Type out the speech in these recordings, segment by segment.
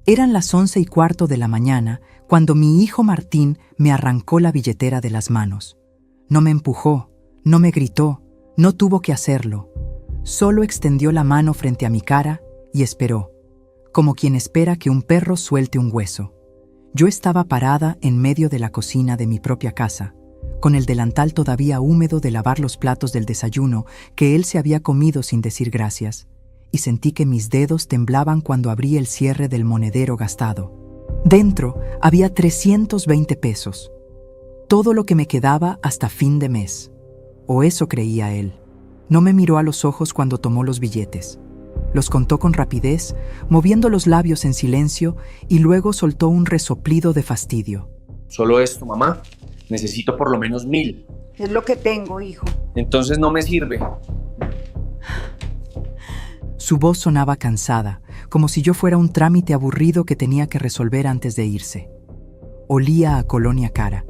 Eran las 11:15 de la mañana cuando mi hijo Martín me arrancó la billetera de las manos. No me empujó, no me gritó, no tuvo que hacerlo. Solo extendió la mano frente a mi cara y esperó, como quien espera que un perro suelte un hueso. Yo estaba parada en medio de la cocina de mi propia casa, con el delantal todavía húmedo de lavar los platos del desayuno que él se había comido sin decir gracias, y sentí que mis dedos temblaban cuando abrí el cierre del monedero gastado. Dentro había 320 pesos, todo lo que me quedaba hasta fin de mes. O eso creía él. No me miró a los ojos cuando tomó los billetes. Los contó con rapidez, moviendo los labios en silencio, y luego soltó un resoplido de fastidio. ¿Solo esto, mamá? Necesito por lo menos 1.000. Es lo que tengo, hijo. Entonces no me sirve. Su voz sonaba cansada, como si yo fuera un trámite aburrido que tenía que resolver antes de irse. Olía a colonia cara,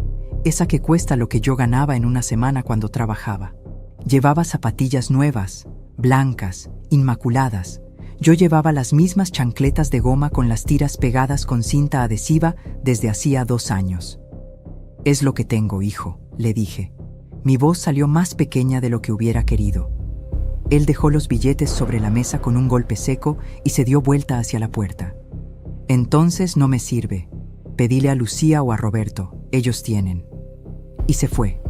esa que cuesta lo que yo ganaba en una semana cuando trabajaba. Llevaba zapatillas nuevas, blancas, inmaculadas. Yo llevaba las mismas chancletas de goma con las tiras pegadas con cinta adhesiva desde hacía 2 años. «Es lo que tengo, hijo», le dije. Mi voz salió más pequeña de lo que hubiera querido. Él dejó los billetes sobre la mesa con un golpe seco y se dio vuelta hacia la puerta. «Entonces no me sirve. Pedile a Lucía o a Roberto, ellos tienen». Y se fue.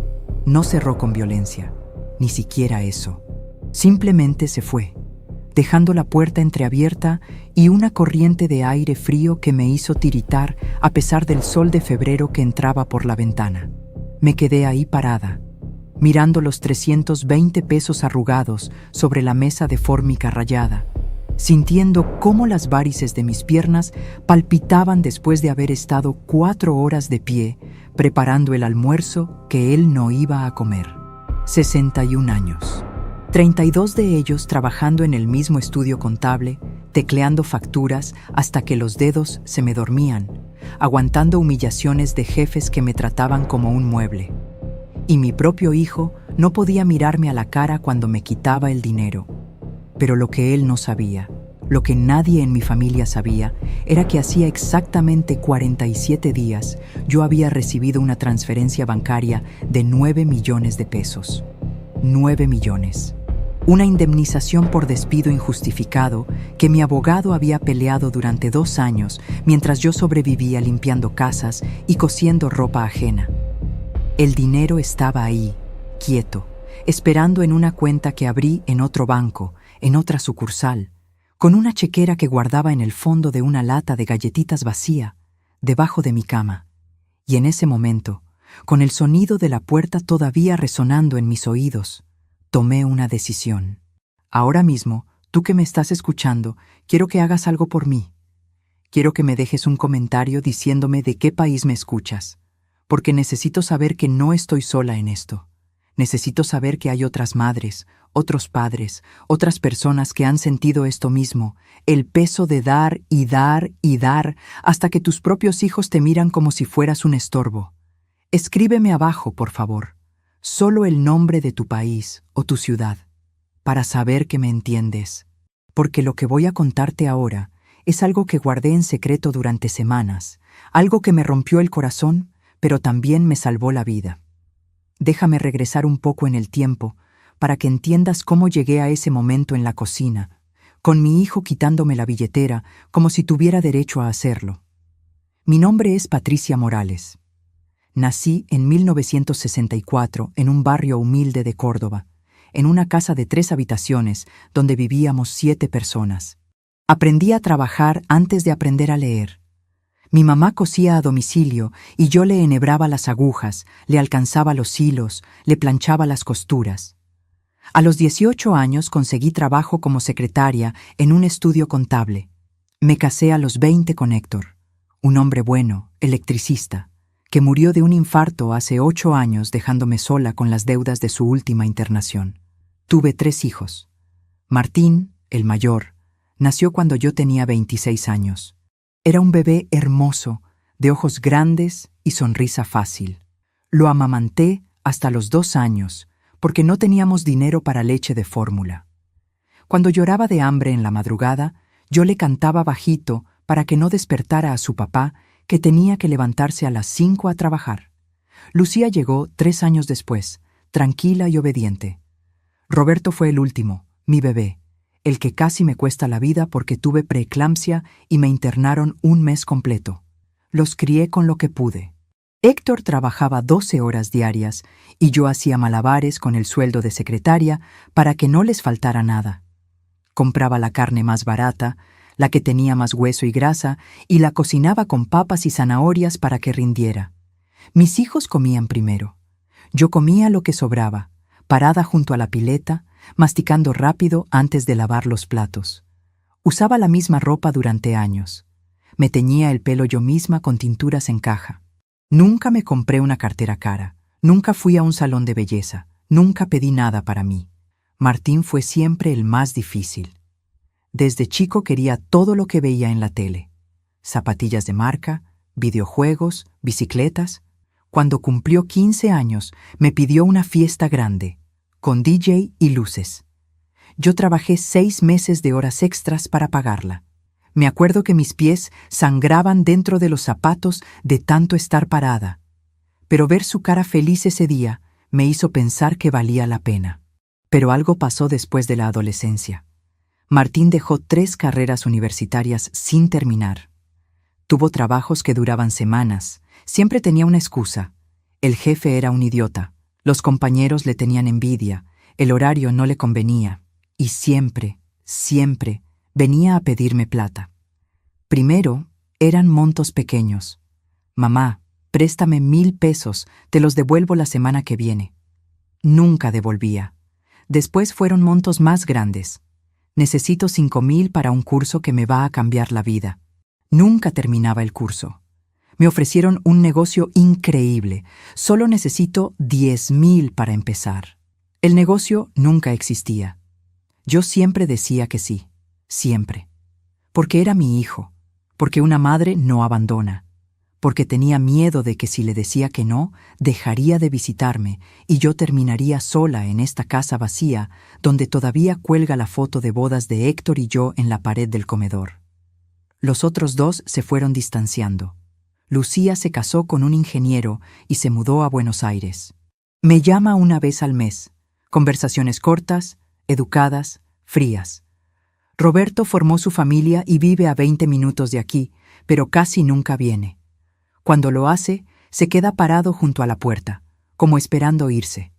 No cerró con violencia, ni siquiera eso. Simplemente se fue, dejando la puerta entreabierta y una corriente de aire frío que me hizo tiritar a pesar del sol de febrero que entraba por la ventana. Me quedé ahí parada, mirando los 320 pesos arrugados sobre la mesa de fórmica rayada, sintiendo cómo las varices de mis piernas palpitaban después de haber estado 4 horas de pie preparando el almuerzo que él no iba a comer. 61 años. 32 de ellos trabajando en el mismo estudio contable, tecleando facturas hasta que los dedos se me dormían, aguantando humillaciones de jefes que me trataban como un mueble. Y mi propio hijo no podía mirarme a la cara cuando me quitaba el dinero. Pero lo que él no sabía, lo que nadie en mi familia sabía, era que hacía exactamente 47 días yo había recibido una transferencia bancaria de 9 millones de pesos. 9 millones. Una indemnización por despido injustificado que mi abogado había peleado durante 2 años mientras yo sobrevivía limpiando casas y cosiendo ropa ajena. El dinero estaba ahí, quieto, esperando en una cuenta que abrí en otro banco, en otra sucursal, con una chequera que guardaba en el fondo de una lata de galletitas vacía, debajo de mi cama. Y en ese momento, con el sonido de la puerta todavía resonando en mis oídos, tomé una decisión. Ahora mismo, tú que me estás escuchando, quiero que hagas algo por mí. Quiero que me dejes un comentario diciéndome de qué país me escuchas, porque necesito saber que no estoy sola en esto. Necesito saber que hay otras madres, otros padres, otras personas que han sentido esto mismo, el peso de dar y dar y dar hasta que tus propios hijos te miran como si fueras un estorbo. Escríbeme abajo, por favor, solo el nombre de tu país o tu ciudad, para saber que me entiendes, porque lo que voy a contarte ahora es algo que guardé en secreto durante semanas, algo que me rompió el corazón, pero también me salvó la vida. Déjame regresar un poco en el tiempo para que entiendas cómo llegué a ese momento en la cocina, con mi hijo quitándome la billetera como si tuviera derecho a hacerlo. Mi nombre es Patricia Morales. Nací en 1964 en un barrio humilde de Córdoba, en una casa de 3 habitaciones donde vivíamos 7 personas. Aprendí a trabajar antes de aprender a leer. Mi mamá cosía a domicilio y yo le enhebraba las agujas, le alcanzaba los hilos, le planchaba las costuras. A los 18 años conseguí trabajo como secretaria en un estudio contable. Me casé a los 20 con Héctor, un hombre bueno, electricista, que murió de un infarto hace 8 años dejándome sola con las deudas de su última internación. Tuve 3 hijos. Martín, el mayor, nació cuando yo tenía 26 años. Era un bebé hermoso, de ojos grandes y sonrisa fácil. Lo amamanté hasta los 2 años, porque no teníamos dinero para leche de fórmula. Cuando lloraba de hambre en la madrugada, yo le cantaba bajito para que no despertara a su papá, que tenía que levantarse a las 5 a trabajar. Lucía llegó 3 años después, tranquila y obediente. Roberto fue el último, mi bebé, el que casi me cuesta la vida porque tuve preeclampsia y me internaron 1 mes completo. Los crié con lo que pude. Héctor trabajaba 12 horas diarias y yo hacía malabares con el sueldo de secretaria para que no les faltara nada. Compraba la carne más barata, la que tenía más hueso y grasa, y la cocinaba con papas y zanahorias para que rindiera. Mis hijos comían primero. Yo comía lo que sobraba, parada junto a la pileta, masticando rápido antes de lavar los platos. Usaba la misma ropa durante años. Me teñía el pelo yo misma con tinturas en caja. Nunca me compré una cartera cara. Nunca fui a un salón de belleza. Nunca pedí nada para mí. Martín fue siempre el más difícil. Desde chico quería todo lo que veía en la tele. Zapatillas de marca, videojuegos, bicicletas. Cuando cumplió 15 años, me pidió una fiesta grande, con DJ y luces. Yo trabajé 6 meses de horas extras para pagarla. Me acuerdo que mis pies sangraban dentro de los zapatos de tanto estar parada. Pero ver su cara feliz ese día me hizo pensar que valía la pena. Pero algo pasó después de la adolescencia. Martín dejó 3 carreras universitarias sin terminar. Tuvo trabajos que duraban semanas. Siempre tenía una excusa. El jefe era un idiota. Los compañeros le tenían envidia. El horario no le convenía. Y siempre, siempre, venía a pedirme plata. Primero, eran montos pequeños. Mamá, préstame 1,000 pesos, te los devuelvo la semana que viene. Nunca devolvía. Después fueron montos más grandes. Necesito 5,000 para un curso que me va a cambiar la vida. Nunca terminaba el curso. Me ofrecieron un negocio increíble. Solo necesito 10,000 para empezar. El negocio nunca existía. Yo siempre decía que sí, siempre. Porque era mi hijo, porque una madre no abandona, porque tenía miedo de que si le decía que no, dejaría de visitarme y yo terminaría sola en esta casa vacía donde todavía cuelga la foto de bodas de Héctor y yo en la pared del comedor. Los otros 2 se fueron distanciando. Lucía se casó con un ingeniero y se mudó a Buenos Aires. Me llama una vez al mes. Conversaciones cortas, educadas, frías. Roberto formó su familia y vive a 20 minutos de aquí, pero casi nunca viene. Cuando lo hace, se queda parado junto a la puerta, como esperando irse.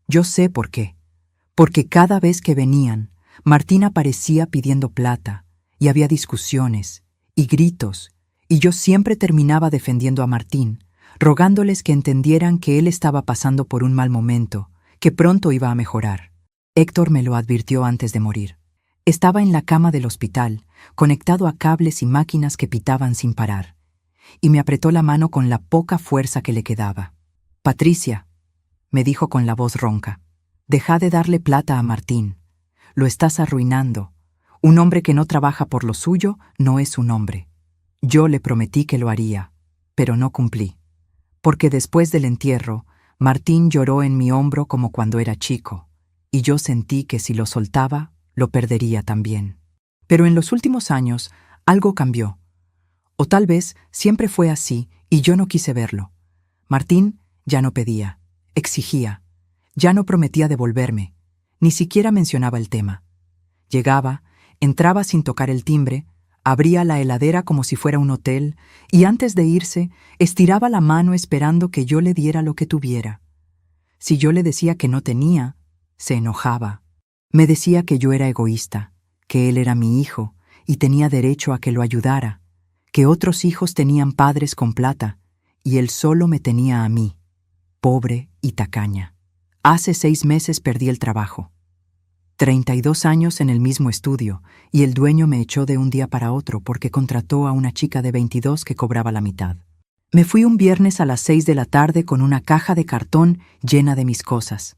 Yo sé por qué. Porque cada vez que venían, Martín aparecía pidiendo plata, y había discusiones, y gritos, y yo siempre terminaba defendiendo a Martín, rogándoles que entendieran que él estaba pasando por un mal momento, que pronto iba a mejorar. Héctor me lo advirtió antes de morir. Estaba en la cama del hospital, conectado a cables y máquinas que pitaban sin parar, y me apretó la mano con la poca fuerza que le quedaba. «Patricia», me dijo con la voz ronca, «deja de darle plata a Martín. Lo estás arruinando. Un hombre que no trabaja por lo suyo no es un hombre». Yo le prometí que lo haría, pero no cumplí. Porque después del entierro, Martín lloró en mi hombro como cuando era chico, y yo sentí que si lo soltaba, lo perdería también. Pero en los últimos años, algo cambió. O tal vez siempre fue así y yo no quise verlo. Martín ya no pedía, exigía, ya no prometía devolverme, ni siquiera mencionaba el tema. Llegaba, entraba sin tocar el timbre, abría la heladera como si fuera un hotel y antes de irse, estiraba la mano esperando que yo le diera lo que tuviera. Si yo le decía que no tenía, se enojaba. Me decía que yo era egoísta, que él era mi hijo y tenía derecho a que lo ayudara, que otros hijos tenían padres con plata y él solo me tenía a mí, pobre y tacaña. Hace 6 meses perdí el trabajo. 32 años en el mismo estudio, y el dueño me echó de un día para otro porque contrató a una chica de 22 que cobraba la mitad. Me fui un viernes a las 6 de la tarde con una caja de cartón llena de mis cosas.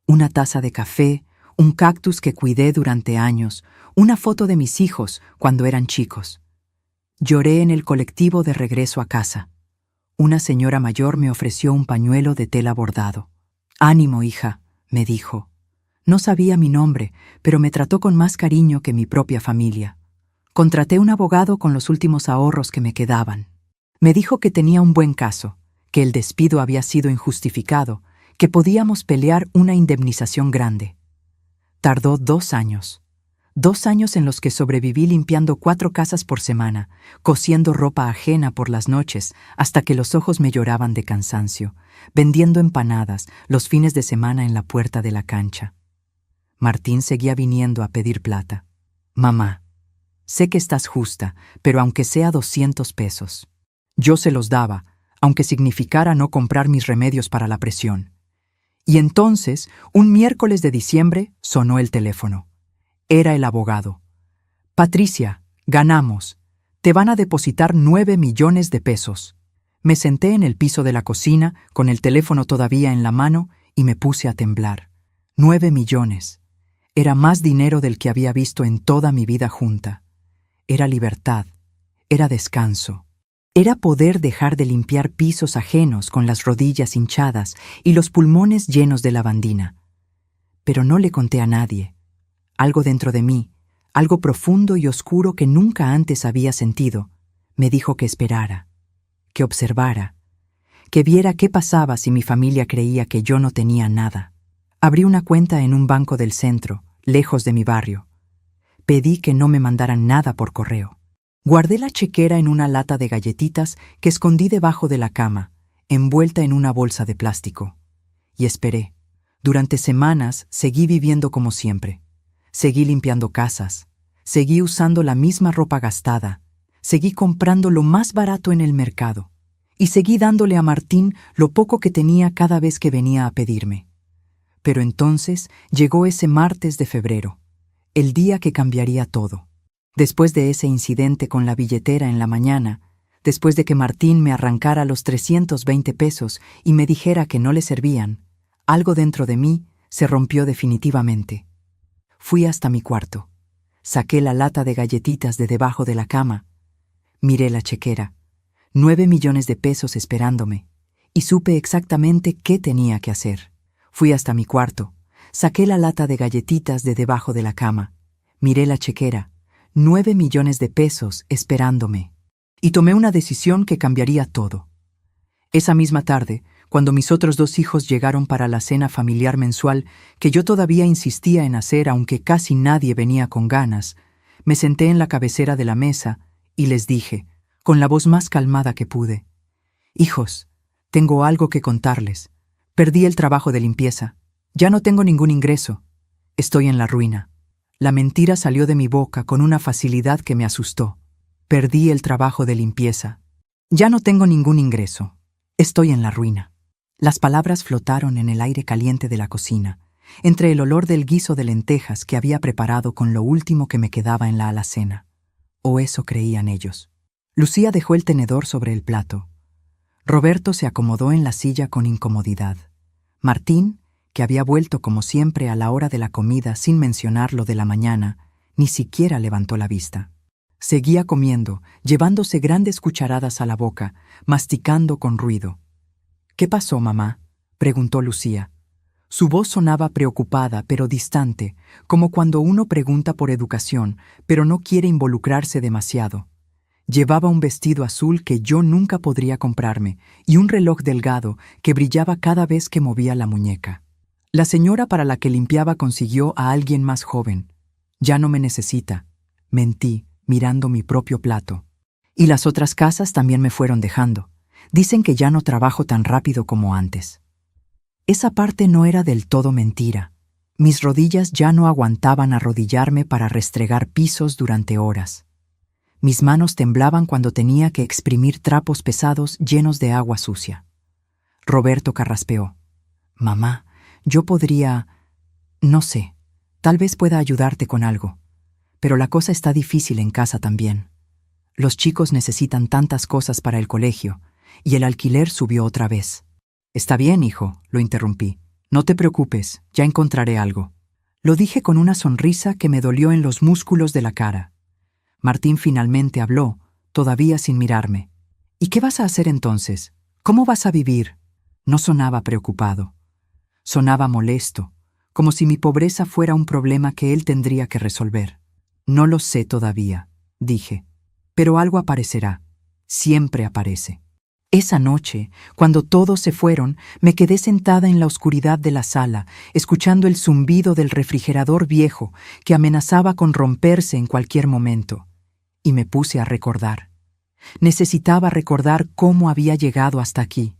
Una taza de café, un cactus que cuidé durante años, una foto de mis hijos cuando eran chicos. Lloré en el colectivo de regreso a casa. Una señora mayor me ofreció un pañuelo de tela bordado. «Ánimo, hija», me dijo. No sabía mi nombre, pero me trató con más cariño que mi propia familia. Contraté un abogado con los últimos ahorros que me quedaban. Me dijo que tenía un buen caso, que el despido había sido injustificado, que podíamos pelear una indemnización grande. Tardó 2 años. 2 años en los que sobreviví limpiando 4 casas por semana, cosiendo ropa ajena por las noches hasta que los ojos me lloraban de cansancio, vendiendo empanadas los fines de semana en la puerta de la cancha. Martín seguía viniendo a pedir plata. Mamá, sé que estás justa, pero aunque sea 200 pesos. Yo se los daba, aunque significara no comprar mis remedios para la presión. Y entonces, un miércoles de diciembre, sonó el teléfono. Era el abogado. Patricia, ganamos. Te van a depositar 9 millones de pesos. Me senté en el piso de la cocina, con el teléfono todavía en la mano, y me puse a temblar. 9 millones. Era más dinero del que había visto en toda mi vida junta. Era libertad. Era descanso. Era poder dejar de limpiar pisos ajenos con las rodillas hinchadas y los pulmones llenos de lavandina. Pero no le conté a nadie. Algo dentro de mí, algo profundo y oscuro que nunca antes había sentido, me dijo que esperara, que observara, que viera qué pasaba si mi familia creía que yo no tenía nada. Abrí una cuenta en un banco del centro, lejos de mi barrio. Pedí que no me mandaran nada por correo. Guardé la chequera en una lata de galletitas que escondí debajo de la cama, envuelta en una bolsa de plástico. Y esperé. Durante semanas seguí viviendo como siempre. Seguí limpiando casas. Seguí usando la misma ropa gastada. Seguí comprando lo más barato en el mercado. Y seguí dándole a Martín lo poco que tenía cada vez que venía a pedirme. Pero entonces llegó ese martes de febrero, el día que cambiaría todo. Después de ese incidente con la billetera en la mañana, después de que Martín me arrancara los 320 pesos y me dijera que no le servían, algo dentro de mí se rompió definitivamente. Fui hasta mi cuarto. Saqué la lata de galletitas de debajo de la cama. Miré la chequera. 9 millones de pesos esperándome. Y supe exactamente qué tenía que hacer. Fui hasta mi cuarto. Saqué la lata de galletitas de debajo de la cama. Miré la chequera. 9 millones de pesos esperándome. Y tomé una decisión que cambiaría todo. Esa misma tarde, cuando mis otros 2 hijos llegaron para la cena familiar mensual que yo todavía insistía en hacer aunque casi nadie venía con ganas, me senté en la cabecera de la mesa y les dije, con la voz más calmada que pude, «Hijos, tengo algo que contarles. Perdí el trabajo de limpieza. Ya no tengo ningún ingreso. Estoy en la ruina». La mentira salió de mi boca con una facilidad que me asustó. Perdí el trabajo de limpieza. Ya no tengo ningún ingreso. Estoy en la ruina. Las palabras flotaron en el aire caliente de la cocina, entre el olor del guiso de lentejas que había preparado con lo último que me quedaba en la alacena. O eso creían ellos. Lucía dejó el tenedor sobre el plato. Roberto se acomodó en la silla con incomodidad. Martín, que había vuelto como siempre a la hora de la comida sin mencionar lo de la mañana, ni siquiera levantó la vista. Seguía comiendo, llevándose grandes cucharadas a la boca, masticando con ruido. «¿Qué pasó, mamá?», preguntó Lucía. Su voz sonaba preocupada pero distante, como cuando uno pregunta por educación, pero no quiere involucrarse demasiado. Llevaba un vestido azul que yo nunca podría comprarme y un reloj delgado que brillaba cada vez que movía la muñeca. La señora para la que limpiaba consiguió a alguien más joven. Ya no me necesita, mentí, mirando mi propio plato. Y las otras casas también me fueron dejando. Dicen que ya no trabajo tan rápido como antes. Esa parte no era del todo mentira. Mis rodillas ya no aguantaban arrodillarme para restregar pisos durante horas. Mis manos temblaban cuando tenía que exprimir trapos pesados llenos de agua sucia. Roberto carraspeó. «Mamá, yo podría... no sé, tal vez pueda ayudarte con algo. Pero la cosa está difícil en casa también. Los chicos necesitan tantas cosas para el colegio, y el alquiler subió otra vez». «Está bien, hijo», lo interrumpí. «No te preocupes, ya encontraré algo». Lo dije con una sonrisa que me dolió en los músculos de la cara. Martín finalmente habló, todavía sin mirarme. «¿Y qué vas a hacer entonces? ¿Cómo vas a vivir?» No sonaba preocupado. Sonaba molesto, como si mi pobreza fuera un problema que él tendría que resolver. «No lo sé todavía. dije. Pero algo aparecerá. Siempre aparece. Esa noche, cuando todos se fueron, me quedé sentada en la oscuridad de la sala, escuchando el zumbido del refrigerador viejo que amenazaba con romperse en cualquier momento. Y me puse a recordar. Necesitaba recordar cómo había llegado hasta aquí.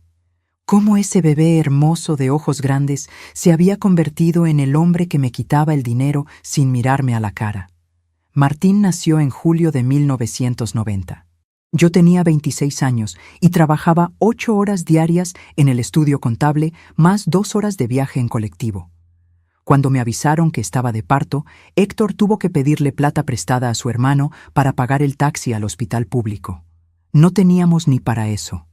Cómo ese bebé hermoso de ojos grandes se había convertido en el hombre que me quitaba el dinero sin mirarme a la cara. Martín nació en julio de 1990. Yo tenía 26 años y trabajaba 8 horas diarias en el estudio contable, más 2 horas de viaje en colectivo. Cuando me avisaron que estaba de parto, Héctor tuvo que pedirle plata prestada a su hermano para pagar el taxi al hospital público. No teníamos ni para eso.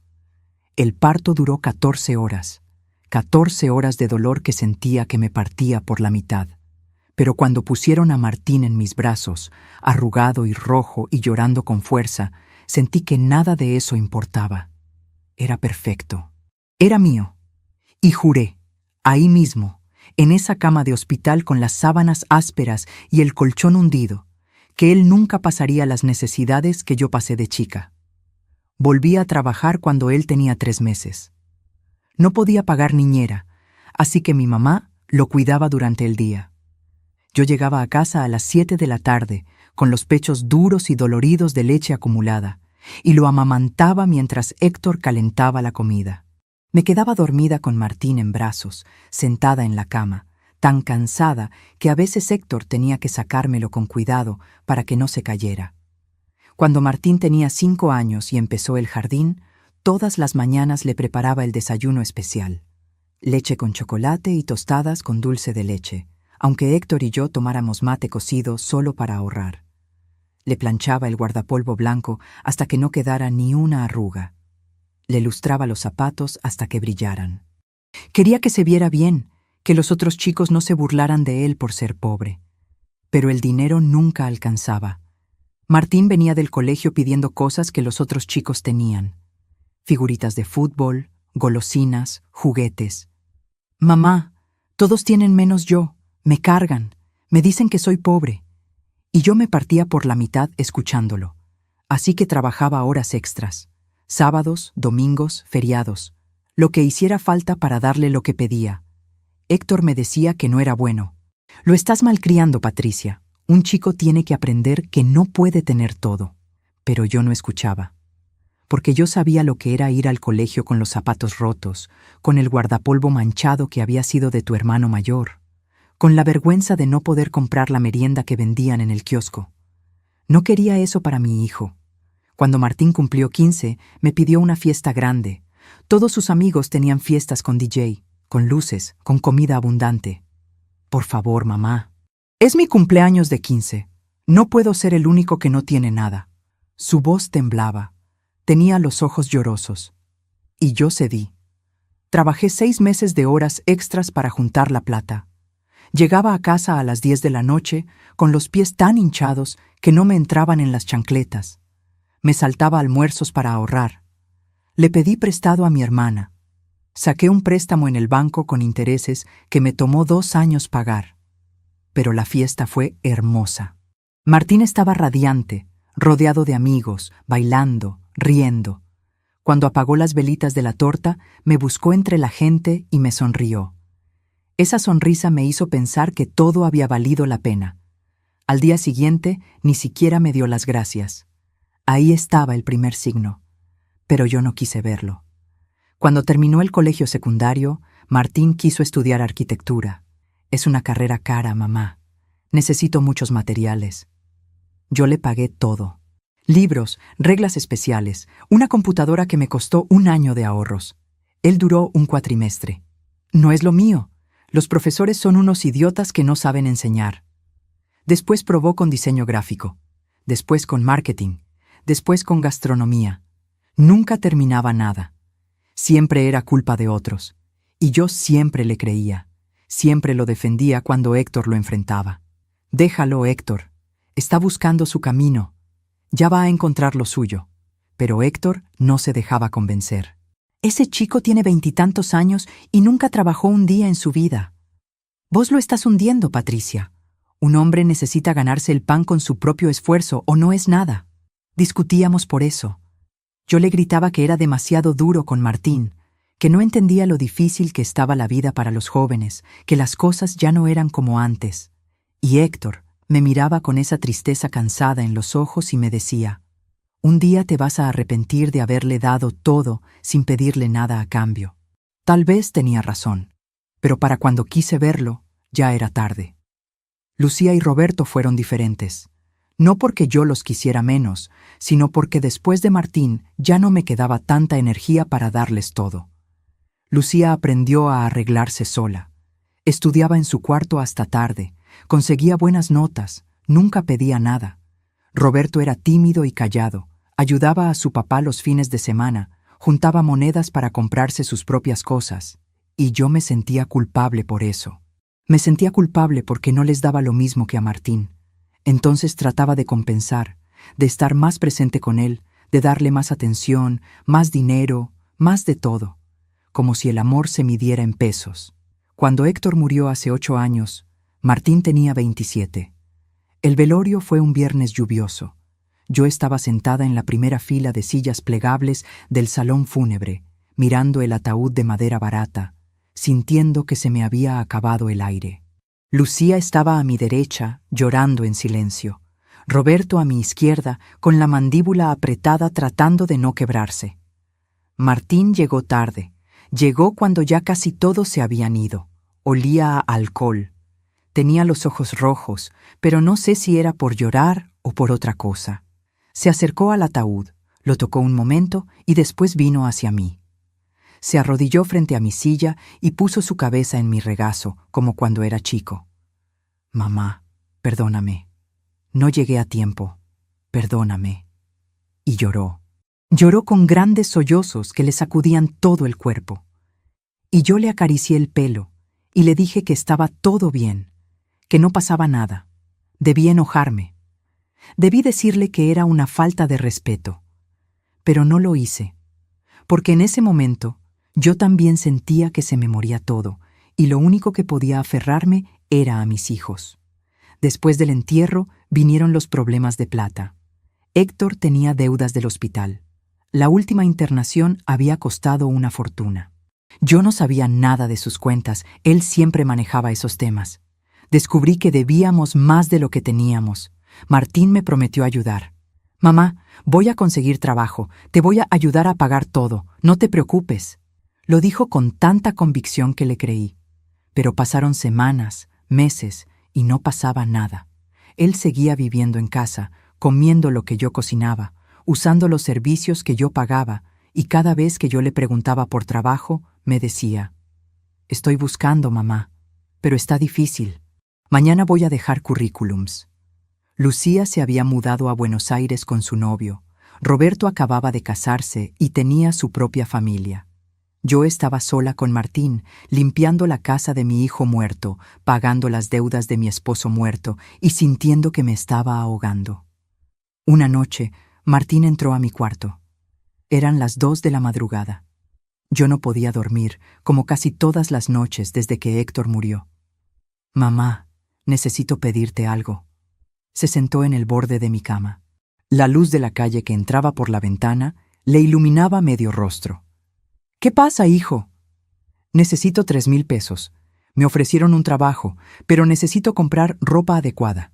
El parto duró 14 horas. 14 horas de dolor que sentía que me partía por la mitad. Pero cuando pusieron a Martín en mis brazos, arrugado y rojo y llorando con fuerza, sentí que nada de eso importaba. Era perfecto. Era mío. Y juré, ahí mismo, en esa cama de hospital con las sábanas ásperas y el colchón hundido, que él nunca pasaría las necesidades que yo pasé de chica. Volví a trabajar cuando él tenía 3 meses. No podía pagar niñera, así que mi mamá lo cuidaba durante el día. Yo llegaba a casa a las 7 de la tarde, con los pechos duros y doloridos de leche acumulada, y lo amamantaba mientras Héctor calentaba la comida. Me quedaba dormida con Martín en brazos, sentada en la cama, tan cansada que a veces Héctor tenía que sacármelo con cuidado para que no se cayera. Cuando Martín tenía 5 años y empezó el jardín, todas las mañanas le preparaba el desayuno especial. Leche con chocolate y tostadas con dulce de leche, aunque Héctor y yo tomáramos mate cocido solo para ahorrar. Le planchaba el guardapolvo blanco hasta que no quedara ni una arruga. Le lustraba los zapatos hasta que brillaran. Quería que se viera bien, que los otros chicos no se burlaran de él por ser pobre. Pero el dinero nunca alcanzaba. Martín venía del colegio pidiendo cosas que los otros chicos tenían. Figuritas de fútbol, golosinas, juguetes. «Mamá, todos tienen menos yo, me cargan, me dicen que soy pobre». Y yo me partía por la mitad escuchándolo. Así que trabajaba horas extras. Sábados, domingos, feriados. Lo que hiciera falta para darle lo que pedía. Héctor me decía que no era bueno. «Lo estás malcriando, Patricia. Un chico tiene que aprender que no puede tener todo». Pero yo no escuchaba. Porque yo sabía lo que era ir al colegio con los zapatos rotos, con el guardapolvo manchado que había sido de tu hermano mayor, con la vergüenza de no poder comprar la merienda que vendían en el kiosco. No quería eso para mi hijo. Cuando Martín cumplió 15, me pidió una fiesta grande. Todos sus amigos tenían fiestas con DJ, con luces, con comida abundante. «Por favor, mamá. Es mi cumpleaños de 15. No puedo ser el único que no tiene nada». Su voz temblaba. Tenía los ojos llorosos. Y yo cedí. Trabajé 6 meses de horas extras para juntar la plata. Llegaba a casa a las 10 de la noche con los pies tan hinchados que no me entraban en las chancletas. Me saltaba almuerzos para ahorrar. Le pedí prestado a mi hermana. Saqué un préstamo en el banco con intereses que me tomó 2 años pagar. Pero la fiesta fue hermosa. Martín estaba radiante, rodeado de amigos, bailando, riendo. Cuando apagó las velitas de la torta, me buscó entre la gente y me sonrió. Esa sonrisa me hizo pensar que todo había valido la pena. Al día siguiente, ni siquiera me dio las gracias. Ahí estaba el primer signo. Pero yo no quise verlo. Cuando terminó el colegio secundario, Martín quiso estudiar arquitectura. «Es una carrera cara, mamá. Necesito muchos materiales». Yo le pagué todo. Libros, reglas especiales, una computadora que me costó 1 año de ahorros. Él duró un cuatrimestre. No es lo mío. Los profesores son unos idiotas que no saben enseñar. Después probó con diseño gráfico. Después con marketing. Después con gastronomía. Nunca terminaba nada. Siempre era culpa de otros. Y yo siempre le creía. Siempre lo defendía cuando Héctor lo enfrentaba. «Déjalo, Héctor. Está buscando su camino. Ya va a encontrar lo suyo». Pero Héctor no se dejaba convencer. «Ese chico tiene 20 y tantos años y nunca trabajó un día en su vida. Vos lo estás hundiendo, Patricia. Un hombre necesita ganarse el pan con su propio esfuerzo o no es nada. Discutíamos por eso. Yo le gritaba que era demasiado duro con Martín, que no entendía lo difícil que estaba la vida para los jóvenes, que las cosas ya no eran como antes. Y Héctor me miraba con esa tristeza cansada en los ojos y me decía: un día te vas a arrepentir de haberle dado todo sin pedirle nada a cambio. Tal vez tenía razón, pero para cuando quise verlo, ya era tarde. Lucía y Roberto fueron diferentes, no porque yo los quisiera menos, sino porque después de Martín ya no me quedaba tanta energía para darles todo. Lucía aprendió a arreglarse sola. Estudiaba en su cuarto hasta tarde, conseguía buenas notas, nunca pedía nada. Roberto era tímido y callado, ayudaba a su papá los fines de semana, juntaba monedas para comprarse sus propias cosas, y yo me sentía culpable por eso. Me sentía culpable porque no les daba lo mismo que a Martín. Entonces trataba de compensar, de estar más presente con él, de darle más atención, más dinero, más de todo, como si el amor se midiera en pesos. Cuando Héctor murió hace 8 años, Martín tenía 27. El velorio fue un viernes lluvioso. Yo estaba sentada en la primera fila de sillas plegables del salón fúnebre, mirando el ataúd de madera barata, sintiendo que se me había acabado el aire. Lucía estaba a mi derecha, llorando en silencio. Roberto a mi izquierda, con la mandíbula apretada tratando de no quebrarse. Martín llegó tarde. Llegó cuando ya casi todos se habían ido. Olía a alcohol. Tenía los ojos rojos, pero no sé si era por llorar o por otra cosa. Se acercó al ataúd, lo tocó un momento y después vino hacia mí. Se arrodilló frente a mi silla y puso su cabeza en mi regazo, como cuando era chico. Mamá, perdóname. No llegué a tiempo. Perdóname. Y lloró. Lloró con grandes sollozos que le sacudían todo el cuerpo. Y yo le acaricié el pelo y le dije que estaba todo bien, que no pasaba nada. Debí enojarme. Debí decirle que era una falta de respeto. Pero no lo hice, porque en ese momento yo también sentía que se me moría todo, y lo único que podía aferrarme era a mis hijos. Después del entierro vinieron los problemas de plata. Héctor tenía deudas del hospital. La última internación había costado una fortuna. Yo no sabía nada de sus cuentas, él siempre manejaba esos temas. Descubrí que debíamos más de lo que teníamos. Martín me prometió ayudar. Mamá, voy a conseguir trabajo, te voy a ayudar a pagar todo, no te preocupes. Lo dijo con tanta convicción que le creí. Pero pasaron semanas, meses, y no pasaba nada. Él seguía viviendo en casa, comiendo lo que yo cocinaba, usando los servicios que yo pagaba, y cada vez que yo le preguntaba por trabajo, me decía: estoy buscando, mamá, pero está difícil. Mañana voy a dejar currículums. Lucía se había mudado a Buenos Aires con su novio. Roberto acababa de casarse y tenía su propia familia. Yo estaba sola con Martín, limpiando la casa de mi hijo muerto, pagando las deudas de mi esposo muerto y sintiendo que me estaba ahogando. Una noche, Martín entró a mi cuarto. Eran las 2 de la madrugada. Yo no podía dormir, como casi todas las noches desde que Héctor murió. Mamá, necesito pedirte algo. Se sentó en el borde de mi cama. La luz de la calle que entraba por la ventana le iluminaba medio rostro. ¿Qué pasa, hijo? Necesito 3,000 pesos. Me ofrecieron un trabajo, pero necesito comprar ropa adecuada.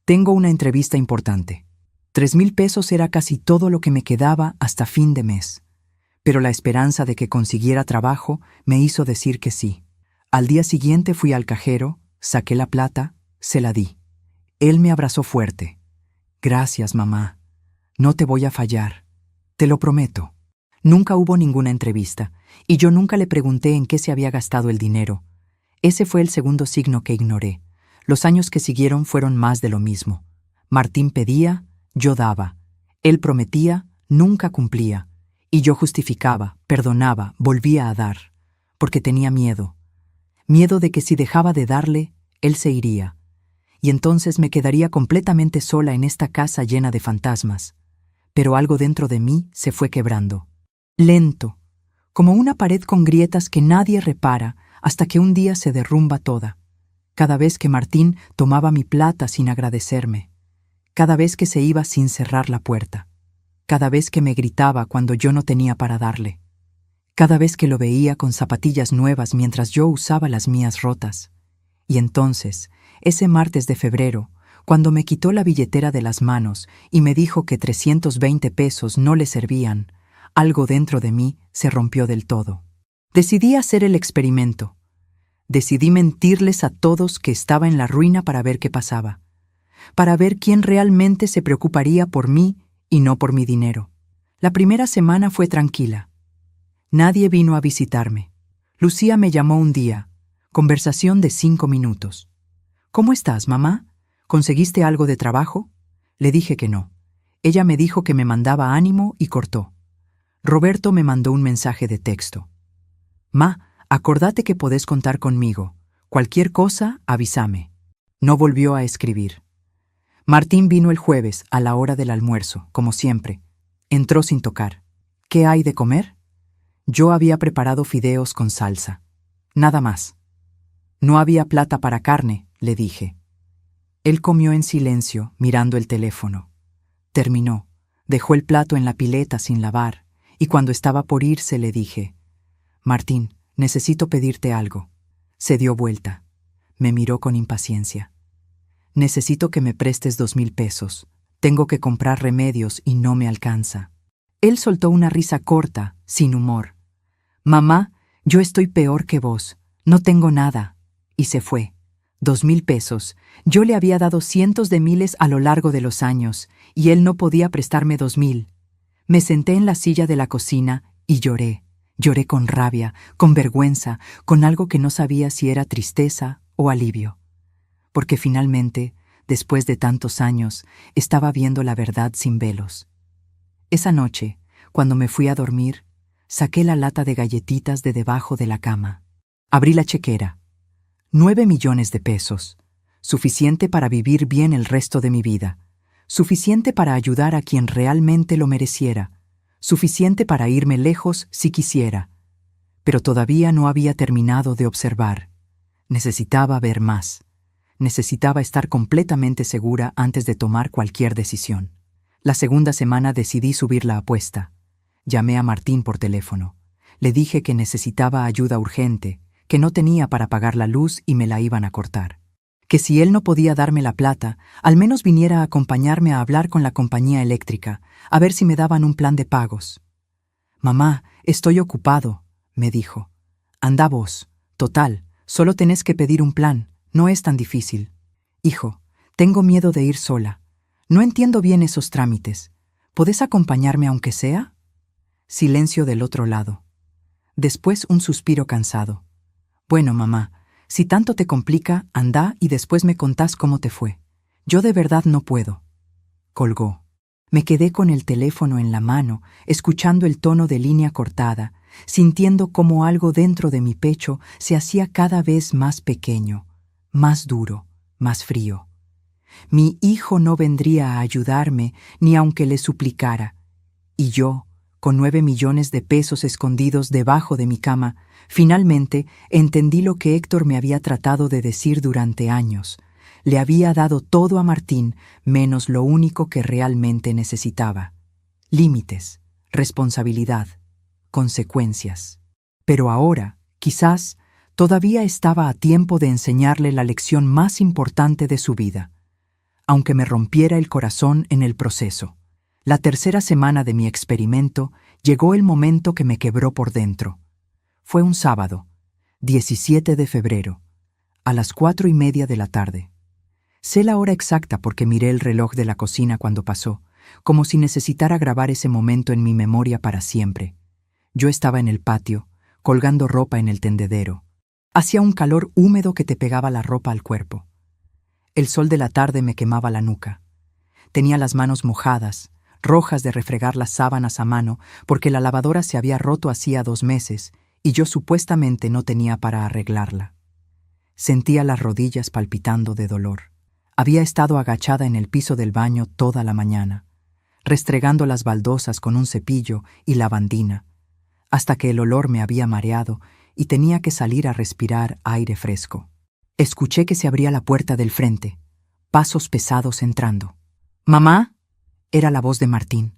Tengo una entrevista importante. 3,000 pesos era casi todo lo que me quedaba hasta fin de mes. Pero la esperanza de que consiguiera trabajo me hizo decir que sí. Al día siguiente fui al cajero, saqué la plata, se la di. Él me abrazó fuerte. Gracias, mamá. No te voy a fallar. Te lo prometo. Nunca hubo ninguna entrevista, y yo nunca le pregunté en qué se había gastado el dinero. Ese fue el segundo signo que ignoré. Los años que siguieron fueron más de lo mismo. Martín pedía, yo daba. Él prometía, nunca cumplía. Y yo justificaba, perdonaba, volvía a dar. Porque tenía miedo. Miedo de que si dejaba de darle, él se iría. Y entonces me quedaría completamente sola en esta casa llena de fantasmas. Pero algo dentro de mí se fue quebrando. Lento, como una pared con grietas que nadie repara hasta que un día se derrumba toda. cada vez que Martín tomaba mi plata sin agradecerme, cada vez que se iba sin cerrar la puerta, cada vez que me gritaba cuando yo no tenía para darle, cada vez que lo veía con zapatillas nuevas mientras yo usaba las mías rotas. Y entonces, ese martes de febrero, cuando me quitó la billetera de las manos y me dijo que 320 pesos no le servían, algo dentro de mí se rompió del todo. Decidí hacer el experimento. Decidí mentirles a todos que estaba en la ruina para ver qué pasaba, para ver quién realmente se preocuparía por mí y no por mi dinero. La primera semana fue tranquila. Nadie vino a visitarme. Lucía me llamó un día. Conversación de 5 minutos. ¿Cómo estás, mamá? ¿Conseguiste algo de trabajo? Le dije que no. Ella me dijo que me mandaba ánimo y cortó. Roberto me mandó un mensaje de texto. Ma, acordate que podés contar conmigo. Cualquier cosa, avísame. No volvió a escribir. Martín vino el jueves a la hora del almuerzo, como siempre. Entró sin tocar. ¿Qué hay de comer? Yo había preparado fideos con salsa. Nada más. No había plata para carne, le dije. Él comió en silencio, mirando el teléfono. Terminó. Dejó el plato en la pileta sin lavar, y cuando estaba por irse le dije: Martín, necesito pedirte algo. Se dio vuelta. Me miró con impaciencia. Necesito que me prestes 2,000 pesos. Tengo que comprar remedios y no me alcanza. Él soltó una risa corta, sin humor. Mamá, yo estoy peor que vos. No tengo nada. Y se fue. 2,000 pesos. Yo le había dado cientos de miles a lo largo de los años, y él no podía prestarme 2,000. Me senté en la silla de la cocina y lloré. Lloré con rabia, con vergüenza, con algo que no sabía si era tristeza o alivio. Porque finalmente, después de tantos años, estaba viendo la verdad sin velos. Esa noche, cuando me fui a dormir, saqué la lata de galletitas de debajo de la cama. Abrí la chequera. 9 millones de pesos. Suficiente para vivir bien el resto de mi vida. Suficiente para ayudar a quien realmente lo mereciera. Suficiente para irme lejos si quisiera. Pero todavía no había terminado de observar. Necesitaba ver más. Necesitaba estar completamente segura antes de tomar cualquier decisión. La segunda semana decidí subir la apuesta. Llamé a Martín por teléfono. Le dije que necesitaba ayuda urgente, que no tenía para pagar la luz y me la iban a cortar. Que si él no podía darme la plata, al menos viniera a acompañarme a hablar con la compañía eléctrica, a ver si me daban un plan de pagos. Mamá, estoy ocupado, me dijo. Anda vos. Total, solo tenés que pedir un plan. No es tan difícil. Hijo, tengo miedo de ir sola. No entiendo bien esos trámites. ¿Podés acompañarme aunque sea? Silencio del otro lado. Después un suspiro cansado. Bueno, mamá, si tanto te complica, anda y después me contás cómo te fue. Yo de verdad no puedo. Colgó. Me quedé con el teléfono en la mano, escuchando el tono de línea cortada, sintiendo cómo algo dentro de mi pecho se hacía cada vez más pequeño, más duro, más frío. Mi hijo no vendría a ayudarme ni aunque le suplicara. Y yo, con 9 millones de pesos escondidos debajo de mi cama, finalmente entendí lo que Héctor me había tratado de decir durante años. Le había dado todo a Martín, menos lo único que realmente necesitaba. Límites, responsabilidad, consecuencias. Pero ahora, quizás, todavía estaba a tiempo de enseñarle la lección más importante de su vida, aunque me rompiera el corazón en el proceso. La tercera semana de mi experimento llegó el momento que me quebró por dentro. Fue un sábado, 17 de febrero, a las 4:30 de la tarde. Sé la hora exacta porque miré el reloj de la cocina cuando pasó, como si necesitara grabar ese momento en mi memoria para siempre. Yo estaba en el patio, colgando ropa en el tendedero. Hacía un calor húmedo que te pegaba la ropa al cuerpo. El sol de la tarde me quemaba la nuca. Tenía las manos mojadas, rojas de refregar las sábanas a mano porque la lavadora se había roto hacía 2 meses y yo supuestamente no tenía para arreglarla. Sentía las rodillas palpitando de dolor. Había estado agachada en el piso del baño toda la mañana, restregando las baldosas con un cepillo y lavandina, hasta que el olor me había mareado y tenía que salir a respirar aire fresco. Escuché que se abría la puerta del frente, pasos pesados entrando. «¡Mamá!» Era la voz de Martín.